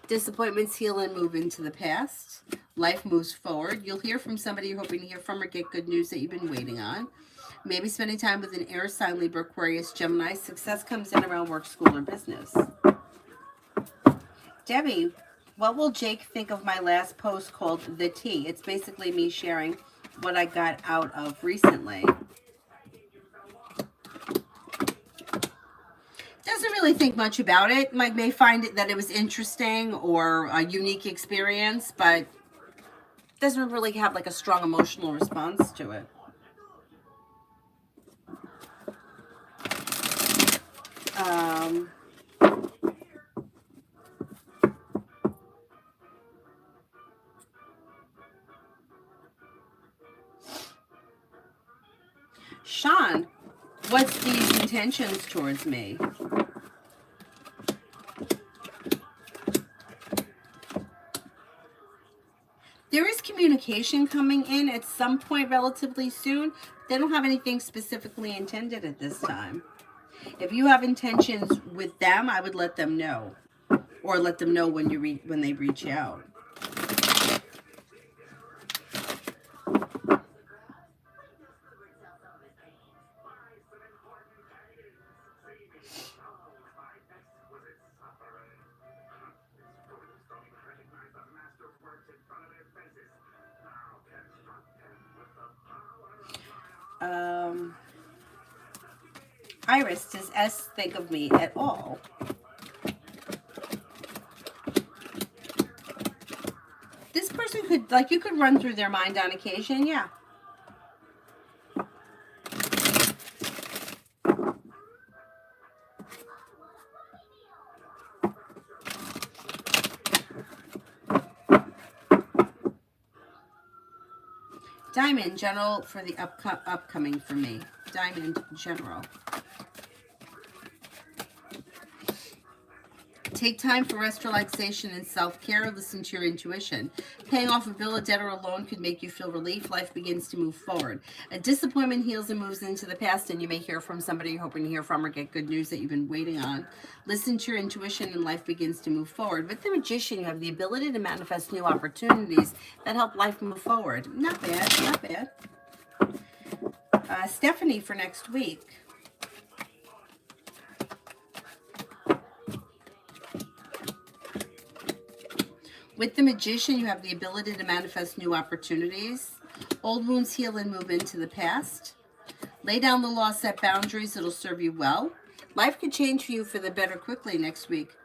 Disappointments heal and move into the past. Life moves forward. You'll hear from somebody you're hoping to hear from or get good news that you've been waiting on. Maybe spending time with an air sign, Libra, Aquarius, Gemini. Success comes in around work, school, or business. Debbie, what will Jake think of my last post called The Tea? It's basically me sharing what I got out of recently. Doesn't really think much about it. Like, may find it that it was interesting or a unique experience, but doesn't really have like a strong emotional response to it. Sean, what's these intentions towards me? There is communication coming in at some point relatively soon. They don't have anything specifically intended at this time. If you have intentions with them, I would let them know, or let them know when when they reach out. Iris, does S think of me at all? This person could, like, you could run through their mind on occasion, yeah. Diamond, general for the upcoming for me. Diamond, general. Take time for rest, relaxation, and self-care. Listen to your intuition. Paying off a bill, a debt, or a loan could make you feel relief. Life begins to move forward. A disappointment heals and moves into the past, and you may hear from somebody you're hoping to hear from or get good news that you've been waiting on. Listen to your intuition, and life begins to move forward. With the Magician, you have the ability to manifest new opportunities that help life move forward. Not bad, not bad. Stephanie for next week. With the Magician, you have the ability to manifest new opportunities. Old wounds heal and move into the past. Lay down the law, set boundaries. It'll serve you well. Life could change for you for the better quickly next week.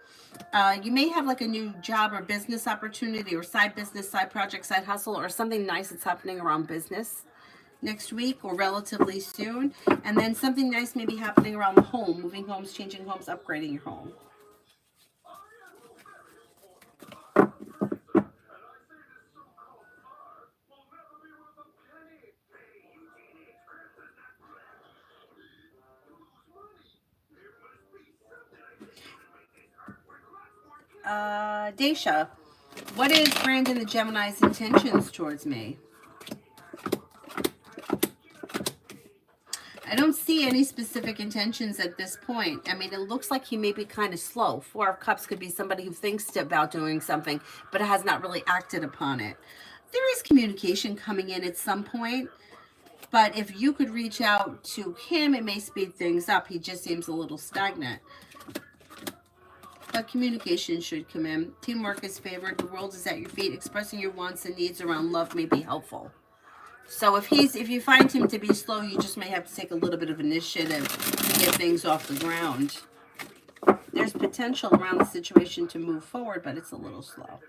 You may have like a new job or business opportunity or side business, side project, side hustle, or something nice that's happening around business next week or relatively soon. And then something nice may be happening around the home, moving homes, changing homes, upgrading your home. Daisha, what is Brandon the Gemini's intentions towards me? I don't see any specific intentions at this point. I mean, it looks like he may be kind of slow. Four of Cups could be somebody who thinks about doing something, but has not really acted upon it. There is communication coming in at some point, but if you could reach out to him, it may speed things up. He just seems a little stagnant. But communication should come in. Teamwork is favored. The world is at your feet. Expressing your wants and needs around love may be helpful. So if you find him to be slow, you just may have to take a little bit of initiative to get things off the ground. There's potential around the situation to move forward, but it's a little slow.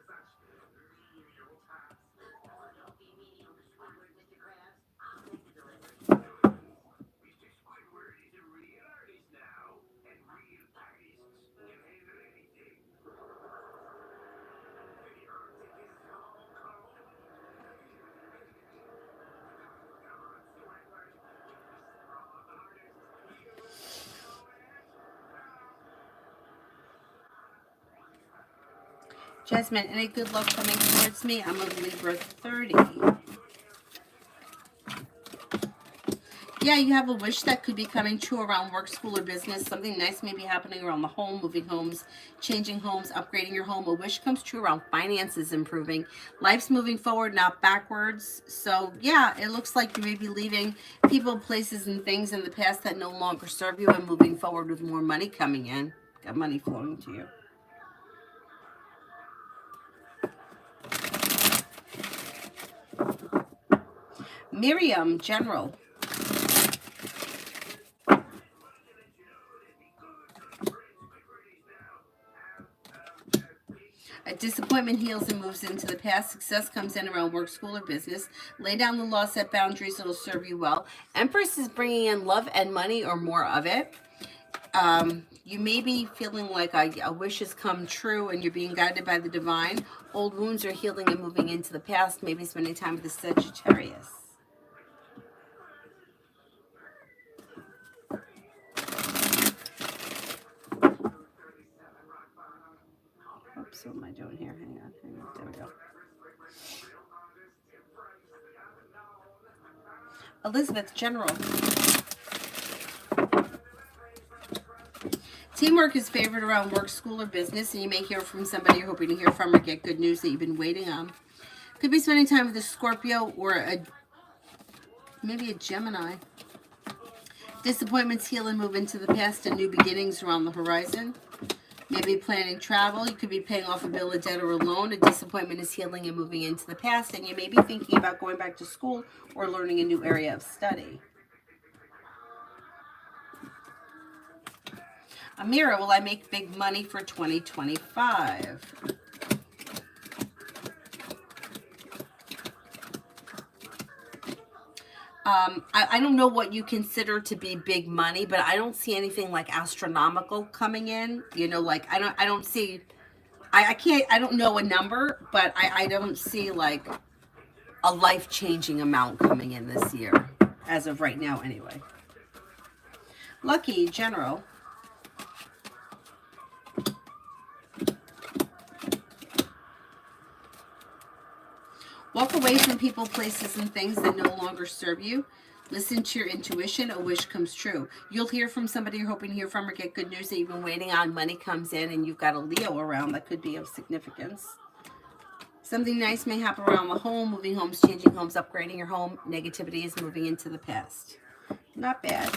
Jasmine, any good luck coming towards me? I'm a Libra 30. Yeah, you have a wish that could be coming true around work, school, or business. Something nice may be happening around the home, moving homes, changing homes, upgrading your home. A wish comes true around finances improving. Life's moving forward, not backwards. So, yeah, it looks like you may be leaving people, places, and things in the past that no longer serve you and moving forward with more money coming in. Got money flowing to you. Miriam, general. A disappointment heals and moves into the past. Success comes in around work, school, or business. Lay down the law, set boundaries. It'll serve you well. Empress is bringing in love and money or more of it. You may be feeling like a wish has come true and you're being guided by the divine. Old wounds are healing and moving into the past. Maybe spending time with the Sagittarius. Oops, what am I doing here? Hang on. There we go. Elizabeth, general. Teamwork is favored around work, school, or business, and you may hear from somebody you're hoping to hear from or get good news that you've been waiting on. Could be spending time with a Scorpio or maybe a Gemini. Disappointments heal and move into the past and new beginnings around the horizon. Maybe planning travel. You could be paying off a bill, a debt, or a loan. A disappointment is healing and moving into the past, and you may be thinking about going back to school or learning a new area of study. Amira, will I make big money for 2025? I don't know what you consider to be big money, but I don't see anything like astronomical coming in. You know, like I don't see, I can't, I don't know a number, but I don't see like a life-changing amount coming in this year, as of right now anyway. Lucky, general. Walk away from people, places, and things that no longer serve you. Listen to your intuition. A wish comes true. You'll hear from somebody you're hoping to hear from or get good news that you've been waiting on. Money comes in and you've got a Leo around that could be of significance. Something nice may happen around the home. Moving homes, changing homes, upgrading your home. Negativity is moving into the past. Not bad.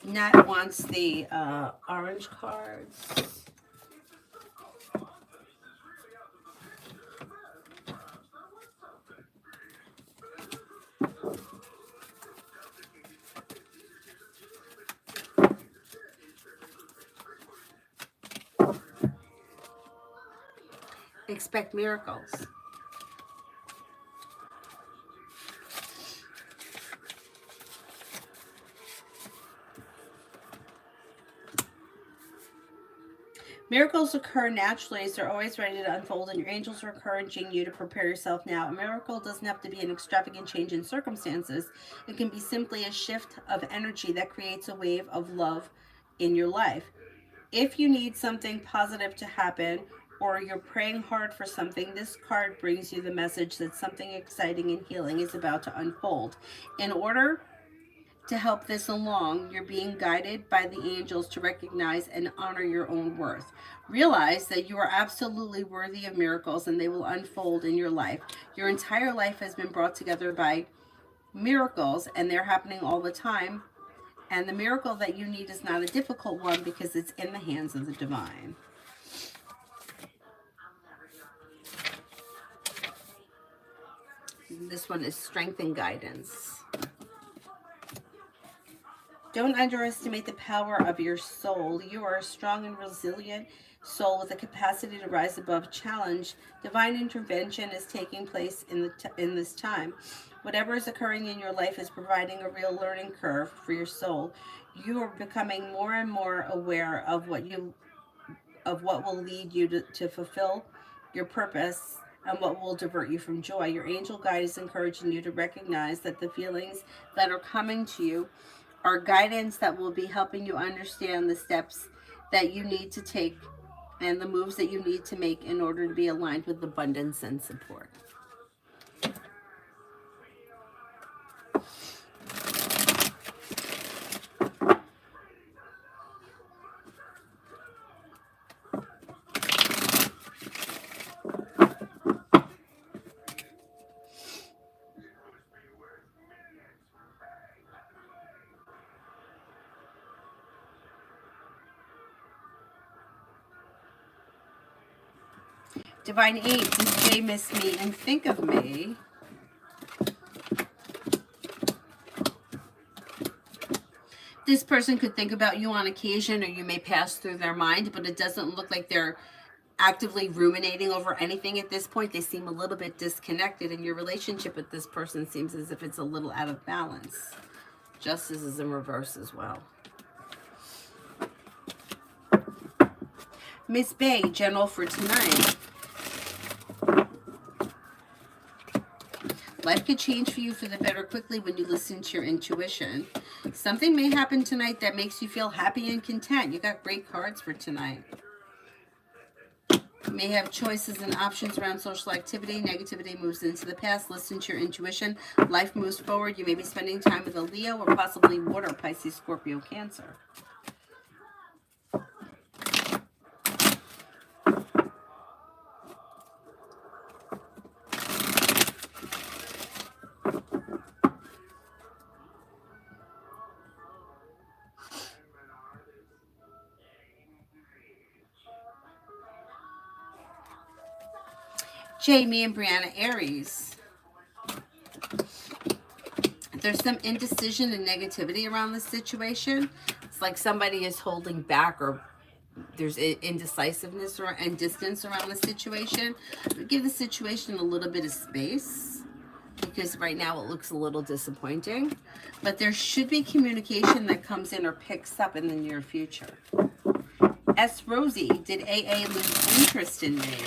Nat wants the orange cards. Expect miracles. Miracles occur naturally as they're always ready to unfold, and your angels are encouraging you to prepare yourself now. A miracle doesn't have to be an extravagant change in circumstances. It can be simply a shift of energy that creates a wave of love in your life. If you need something positive to happen or you're praying hard for something, this card brings you the message that something exciting and healing is about to unfold. In order to help this along, you're being guided by the angels to recognize and honor your own worth. Realize that you are absolutely worthy of miracles and they will unfold in your life. Your entire life has been brought together by miracles and they're happening all the time. And the miracle that you need is not a difficult one because it's in the hands of the divine. This one is strength and guidance. Don't underestimate the power of your soul. You are a strong and resilient soul with the capacity to rise above challenge. Divine intervention is taking place in this time. Whatever is occurring in your life is providing a real learning curve for your soul. You are becoming more and more aware of what will lead you to fulfill your purpose and what will divert you from joy. Your angel guide is encouraging you to recognize that the feelings that are coming to you are guidance that will be helping you understand the steps that you need to take and the moves that you need to make in order to be aligned with abundance and support. Divine 8, does Jay miss me and think of me? This person could think about you on occasion, or you may pass through their mind, but it doesn't look like they're actively ruminating over anything at this point. They seem a little bit disconnected, and your relationship with this person seems as if it's a little out of balance. Justice is in reverse as well. Miss Bay, general for tonight. Life could change for you for the better quickly when you listen to your intuition. Something may happen tonight that makes you feel happy and content. You got great cards for tonight. You may have choices and options around social activity. Negativity moves into the past. Listen to your intuition. Life moves forward. You may be spending time with a Leo or possibly water, Pisces, Scorpio, Cancer. Jamie and Brianna Aries. There's some indecision and negativity around this situation. It's like somebody is holding back, or there's indecisiveness and distance around the situation. Give the situation a little bit of space, because right now it looks a little disappointing. But there should be communication that comes in or picks up in the near future. S. Rosie, did AA lose interest in me?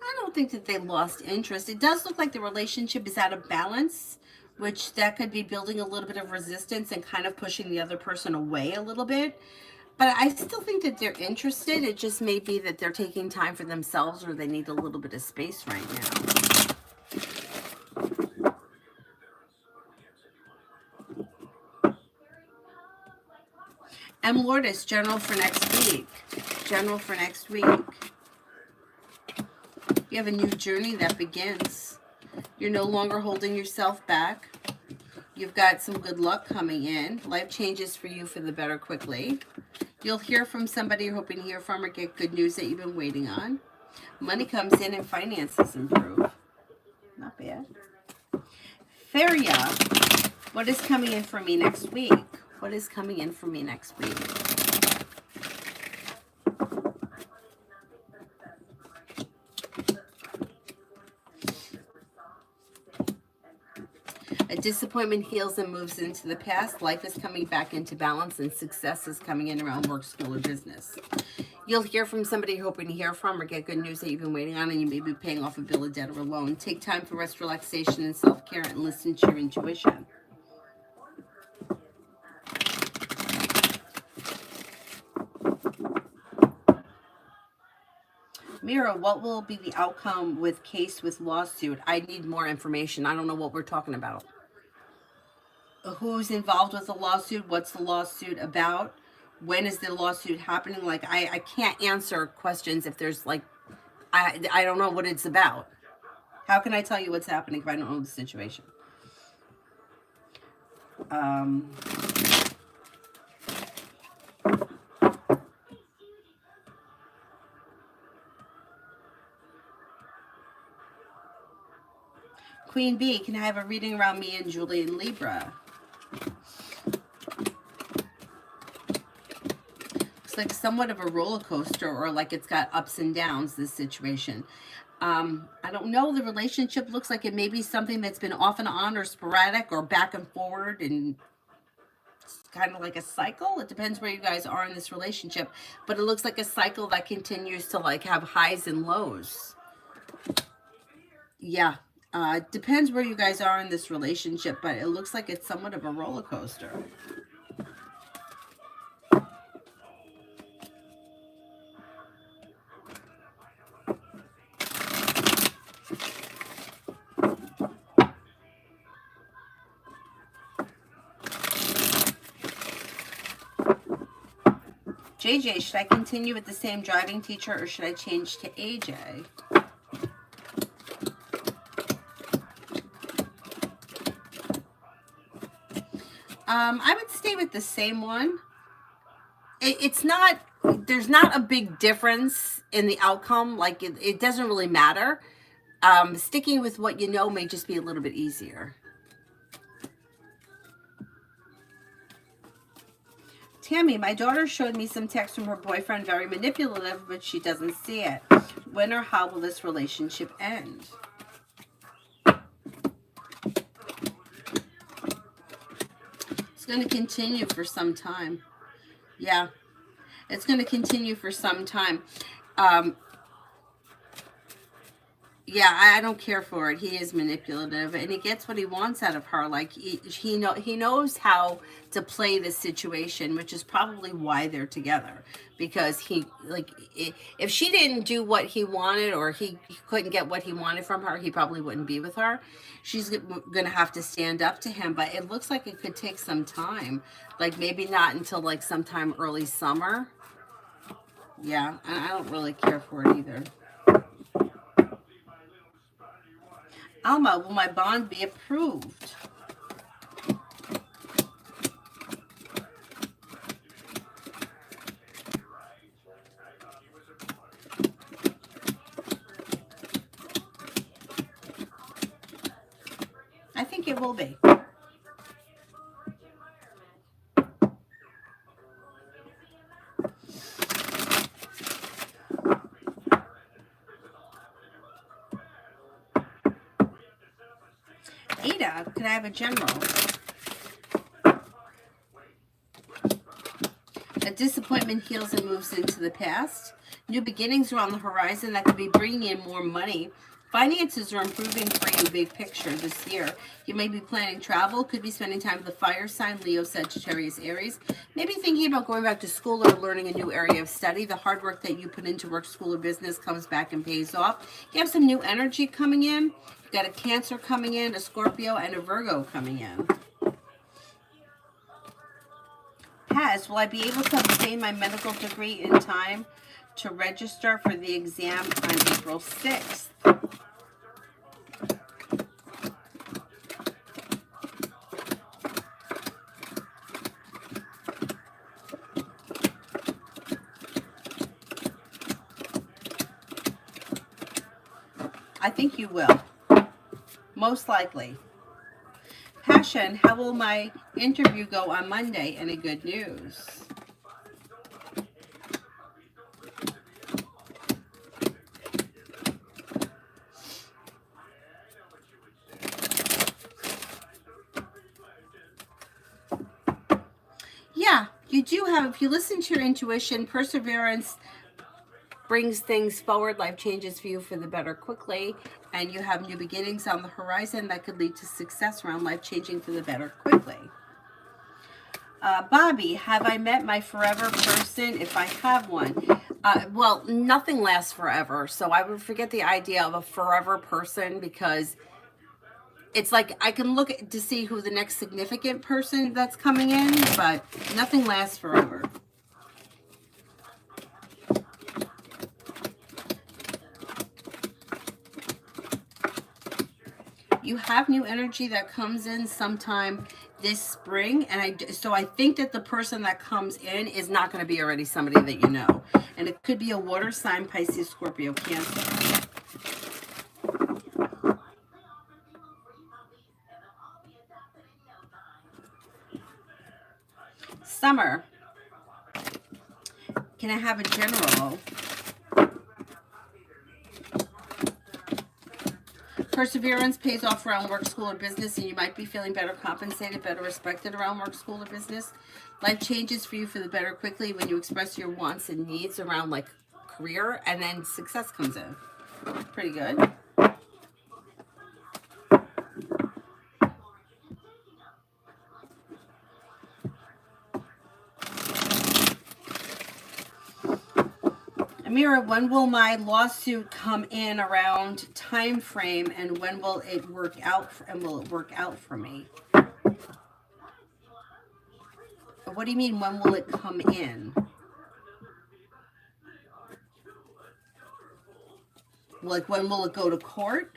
I don't think that they lost interest. It does look like the relationship is out of balance, which that could be building a little bit of resistance and kind of pushing the other person away a little bit. But I still think that they're interested. It just may be that they're taking time for themselves, or they need a little bit of space right now. M. Lourdes, general for next week. General for next week. You have a new journey that begins. You're no longer holding yourself back. You've got some good luck coming in. Life changes for you for the better quickly. You'll hear from somebody you're hoping to hear from, or get good news that you've been waiting on. Money comes in and finances improve. Not bad. Feria, what is coming in for me next week? What is coming in for me next week? A disappointment heals and moves into the past. Life is coming back into balance, and success is coming in around work, school, or business. You'll hear from somebody you're hoping to hear from, or get good news that you've been waiting on, and you may be paying off a bill, a debt, or a loan. Take time for rest, relaxation, and self-care, and listen to your intuition. Mira, what will be the outcome with case with lawsuit? I need more information. I don't know what we're talking about. Who's involved with the lawsuit? What's the lawsuit about? When is the lawsuit happening? Like, I can't answer questions if there's like, I don't know what it's about. How can I tell you what's happening if I don't know the situation? Queen Bee, can I have a reading around me and Julie and Libra? Looks like somewhat of a roller coaster, or like it's got ups and downs, this situation. I don't know. The relationship looks like it may be something that's been off and on, or sporadic, or back and forward, and it's kind of like a cycle. It depends where you guys are in this relationship, but it looks like a cycle that continues to like have highs and lows. Yeah. It depends where you guys are in this relationship, but it looks like it's somewhat of a roller coaster. JJ, should I continue with the same driving teacher, or should I change to AJ? I would stay with the same one. It's not, there's not a big difference in the outcome. Like, it doesn't really matter. Sticking with what you know may just be a little bit easier. Tammy, my daughter showed me some text from her boyfriend, very manipulative, but she doesn't see it. When or how will this relationship end? It's going to continue for some time. Yeah, it's going to continue for some time. Yeah, I don't care for it. He is manipulative, and he gets what he wants out of her. Like, he knows how to play this situation, which is probably why they're together. Because he, like, if she didn't do what he wanted, or he couldn't get what he wanted from her, he probably wouldn't be with her. She's going to have to stand up to him, but it looks like it could take some time. Like, maybe not until, like, sometime early summer. Yeah, I don't really care for it either. Alma, will my bond be approved? I think it will be. Ada, can I have a general? A disappointment heals and moves into the past. New beginnings are on the horizon that could be bringing in more money. Finances are improving for you, big picture, this year. You may be planning travel, could be spending time with the fire sign, Leo, Sagittarius, Aries. Maybe thinking about going back to school or learning a new area of study. The hard work that you put into work, school, or business comes back and pays off. You have some new energy coming in. You've got a Cancer coming in, a Scorpio, and a Virgo coming in. Paz, will I be able to obtain my medical degree in time to register for the exam on April 6th? I think you will. Most likely. Passion, how will my interview go on Monday? Any good news? Yeah, you do have, if you listen to your intuition, perseverance brings things forward. Life changes for you for the better quickly, and you have new beginnings on the horizon that could lead to success around life changing for the better quickly. Bobby, have I met my forever person? If I have one. Well, nothing lasts forever, so I would forget the idea of a forever person, because it's like I can look to see who the next significant person that's coming in, but nothing lasts forever. You have new energy that comes in sometime this spring, and so I think that the person that comes in is not going to be already somebody that you know, and it could be a water sign, Pisces, Scorpio, Cancer. Summer, can I have a general? Perseverance pays off around work, school, or business, and you might be feeling better compensated, better respected around work, school, or business. Life changes for you for the better quickly when you express your wants and needs around like career, and then success comes in. Pretty good. Amira, when will my lawsuit come in around time frame, and when will it work out, and will it work out for me? What do you mean, when will it come in? Like, when will it go to court?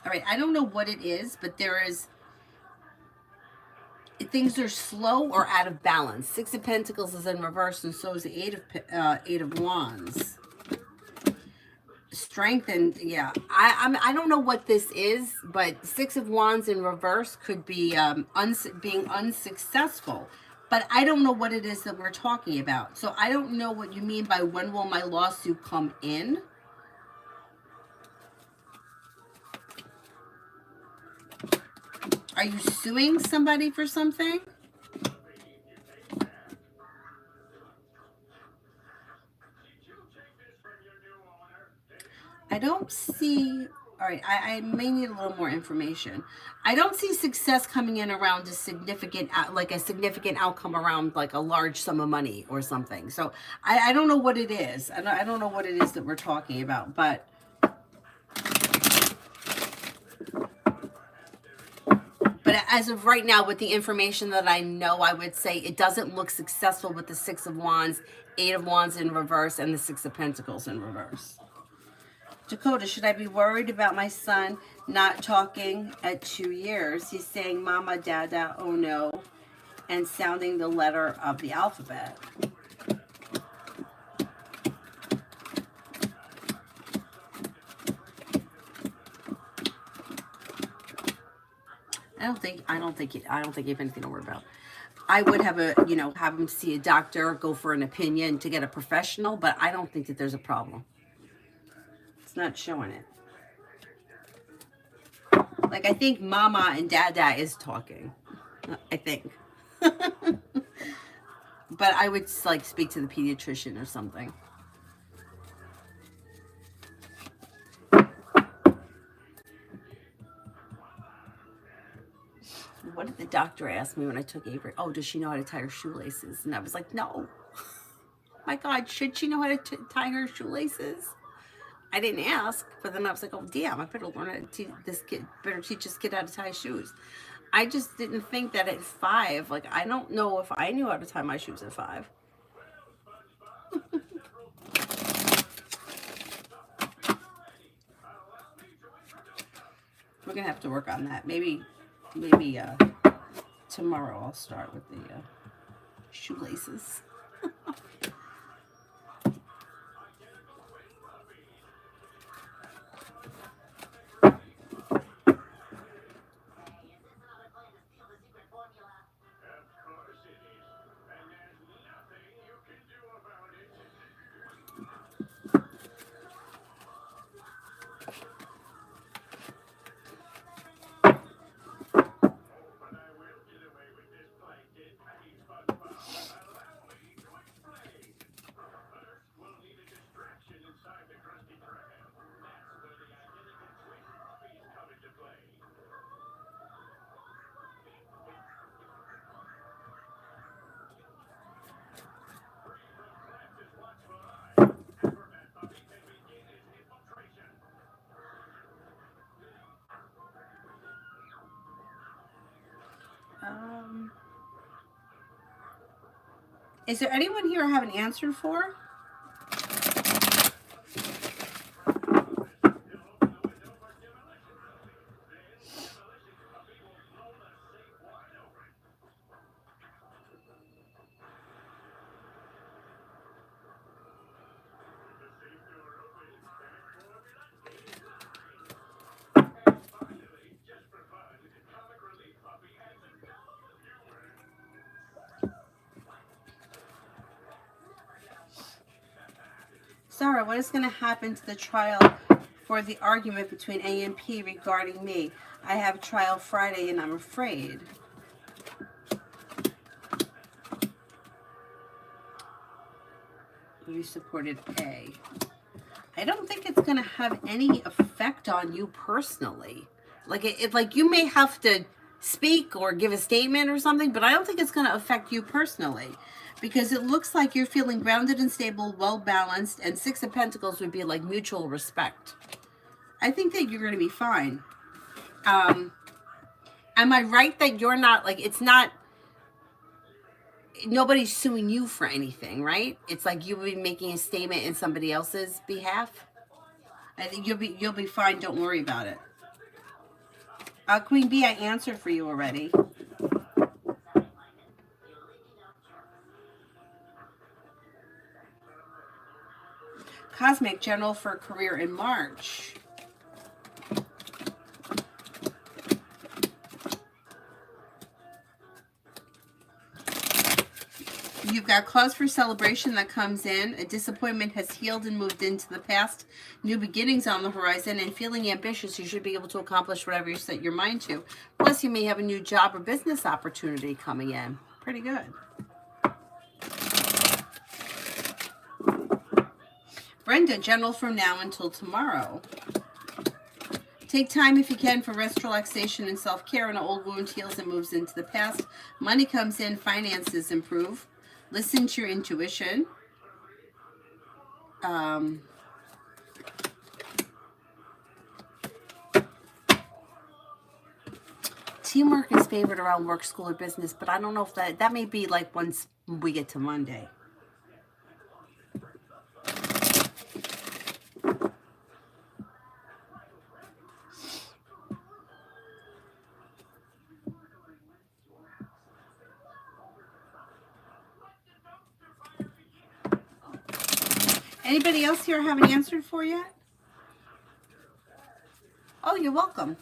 All right, I don't know what it is, but there is, things are slow or out of balance. Six of Pentacles is in reverse, and so is the Eight of Wands. Strength, and yeah, I don't know what this is, but Six of Wands in reverse could be being unsuccessful, but I don't know what it is that we're talking about. So I don't know what you mean by when will my lawsuit come in. Are you suing somebody for something? I don't see, all right, I may need a little more information. I don't see success coming in around a significant, like a significant outcome around like a large sum of money or something. So I don't know what it is. I don't know what it is that we're talking about, But as of right now, with the information that I know, I would say it doesn't look successful with the Six of Wands, Eight of Wands in reverse, and the Six of Pentacles in reverse. Dakota, should I be worried about my son not talking at 2 years? He's saying mama, dada, oh no, and sounding the letter of the alphabet. I don't think you have anything to worry about. I would have have him see a doctor, go for an opinion to get a professional, but I don't think that there's a problem. It's not showing it. Like, I think mama and dada is talking. I think. But I would like speak to the pediatrician or something. What did the doctor ask me when I took Avery? Oh, does she know how to tie her shoelaces? And I was like, no. My God, should she know how to tie her shoelaces? I didn't ask, but then I was like, oh, damn, I better learn how to teach this kid, better teach this kid how to tie his shoes. I just didn't think that at 5, like, I don't know if I knew how to tie my shoes at 5. We're going to have to work on that. Maybe tomorrow I'll start with the shoelaces. Is there anyone here I haven't answered for? Sarah, what is going to happen to the trial for the argument between A and P regarding me? I have trial Friday and I'm afraid. You supported A. I don't think it's going to have any effect on you personally. Like you may have to speak or give a statement or something, but I don't think it's going to affect you personally. Because it looks like you're feeling grounded and stable, well-balanced, and Six of Pentacles would be like mutual respect. I think that you're going to be fine. Am I right that you're not, like, it's not, nobody's suing you for anything, right? It's like you'll be making a statement in somebody else's behalf. I think you'll be fine. Don't worry about it. Queen B, I answered for you already. Cosmic General for career in March. You've got cause for celebration that comes in. A disappointment has healed and moved into the past. New beginnings on the horizon, and feeling ambitious, you should be able to accomplish whatever you set your mind to. Plus, you may have a new job or business opportunity coming in. Pretty good. Brenda, General from now until tomorrow. Take time if you can for rest, relaxation, and self-care. An old wound heals and moves into the past. Money comes in, finances improve. Listen to your intuition. Teamwork is favored around work, school, or business, but I don't know if that may be like once we get to Monday. Anybody else here have an answer for yet? Oh, you're welcome.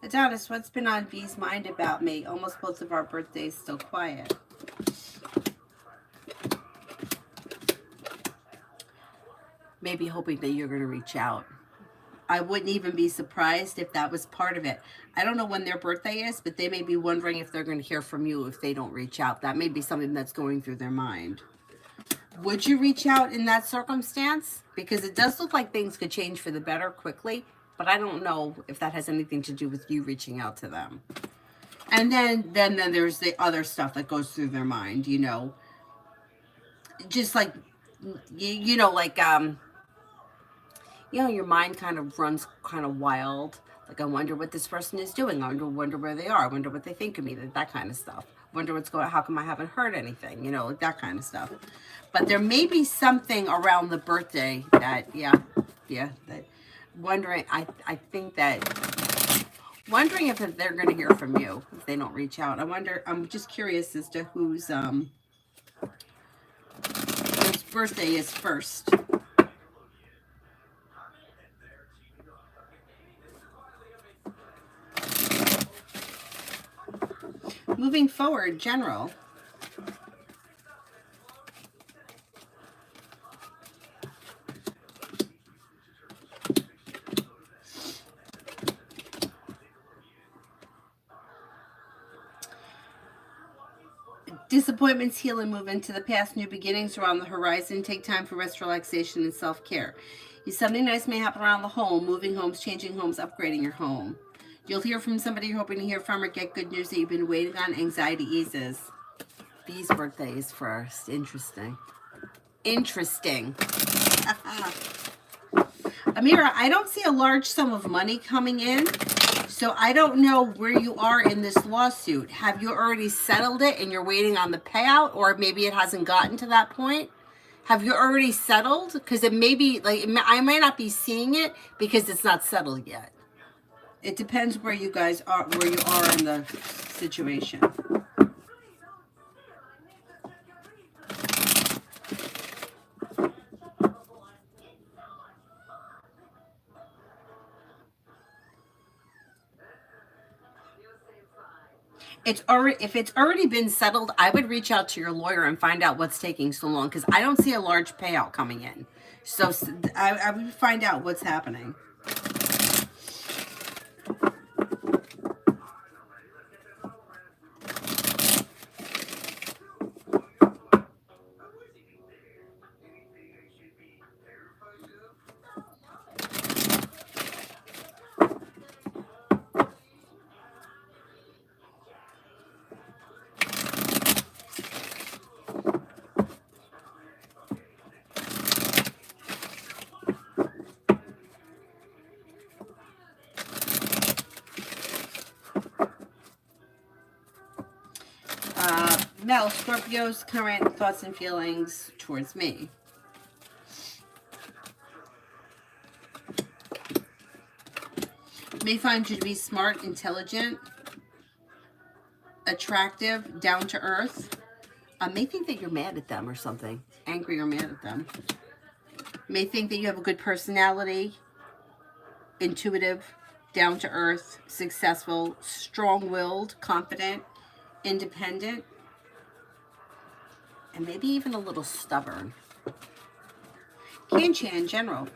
Adonis, what's been on V's mind about me? Almost both of our birthdays still quiet. Maybe hoping that you're going to reach out. I wouldn't even be surprised if that was part of it. I don't know when their birthday is, but they may be wondering if they're going to hear from you if they don't reach out. That may be something that's going through their mind. Would you reach out in that circumstance? Because it does look like things could change for the better quickly, but I don't know if that has anything to do with you reaching out to them. And then there's the other stuff that goes through their mind, you know. Just like, you know, like, you know, your mind kind of runs kind of wild. Like, I wonder what this person is doing. I wonder where they are. I wonder what they think of me. That kind of stuff. Wonder what's going on. How come I haven't heard anything? You know, like that kind of stuff. But there may be something around the birthday that, that wondering. I think that wondering if they're going to hear from you if they don't reach out. I wonder. I'm just curious as to whose birthday is first. Moving forward, general. Disappointments heal and move into the past. New beginnings are on the horizon. Take time for rest, relaxation, and self-care. Something nice may happen around the home. Moving homes, changing homes, upgrading your home. You'll hear from somebody you're hoping to hear from or get good news that you've been waiting on. Anxiety eases. B's birthday is first. Interesting. Interesting. Amira, I don't see a large sum of money coming in. So I don't know where you are in this lawsuit. Have you already settled it and you're waiting on the payout? Or maybe it hasn't gotten to that point? Have you already settled? Because it may be, like, I might not be seeing it because it's not settled yet. It depends where you guys are, where you are in the situation. If it's already been settled, I would reach out to your lawyer and find out what's taking so long, because I don't see a large payout coming in. So I would find out what's happening. Mel, Scorpio's current thoughts and feelings towards me. May find you to be smart, intelligent, attractive, down to earth. May think that you're mad at them or something. Angry or mad at them. May think that you have a good personality, intuitive, down to earth, successful, strong-willed, confident, independent, and maybe even a little stubborn. Cancer in general.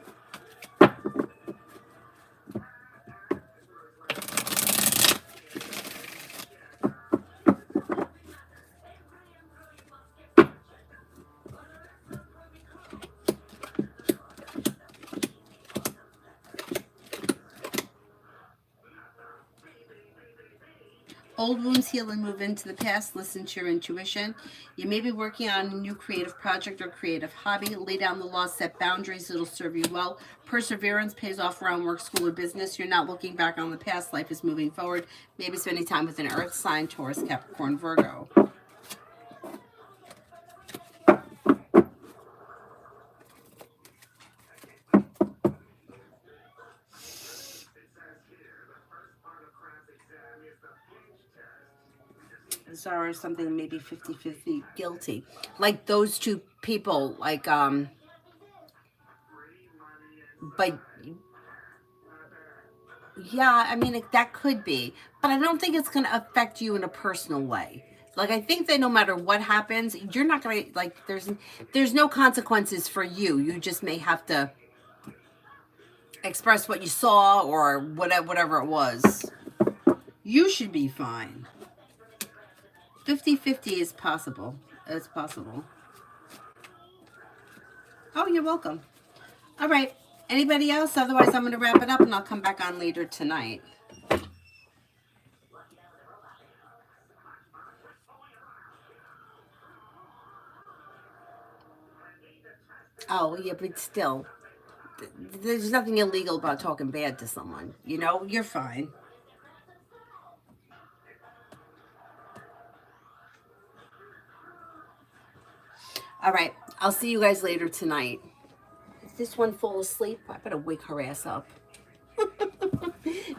Old wounds heal and move into the past. Listen to your intuition. You may be working on a new creative project or creative hobby. Lay down the law, set boundaries. It'll serve you well. Perseverance pays off around work, school, or business. You're not looking back on the past. Life is moving forward. Maybe spending time with an earth sign, Taurus, Capricorn, Virgo. Or something maybe 50-50 guilty. Like those two people, like, but yeah, I mean, that could be, but I don't think it's going to affect you in a personal way. Like, I think that no matter what happens, you're not going to, like, there's no consequences for you. You just may have to express what you saw or whatever it was. You should be fine. 50-50 is possible. It's possible. Oh, you're welcome. All right. Anybody else? Otherwise, I'm going to wrap it up and I'll come back on later tonight. Oh, yeah, but still, there's nothing illegal about talking bad to someone. You know, you're fine. All right. I'll see you guys later tonight. If this one fall asleep, I better wake her ass up.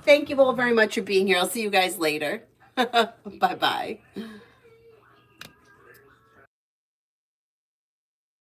Thank you all very much for being here. I'll see you guys later. Bye-bye.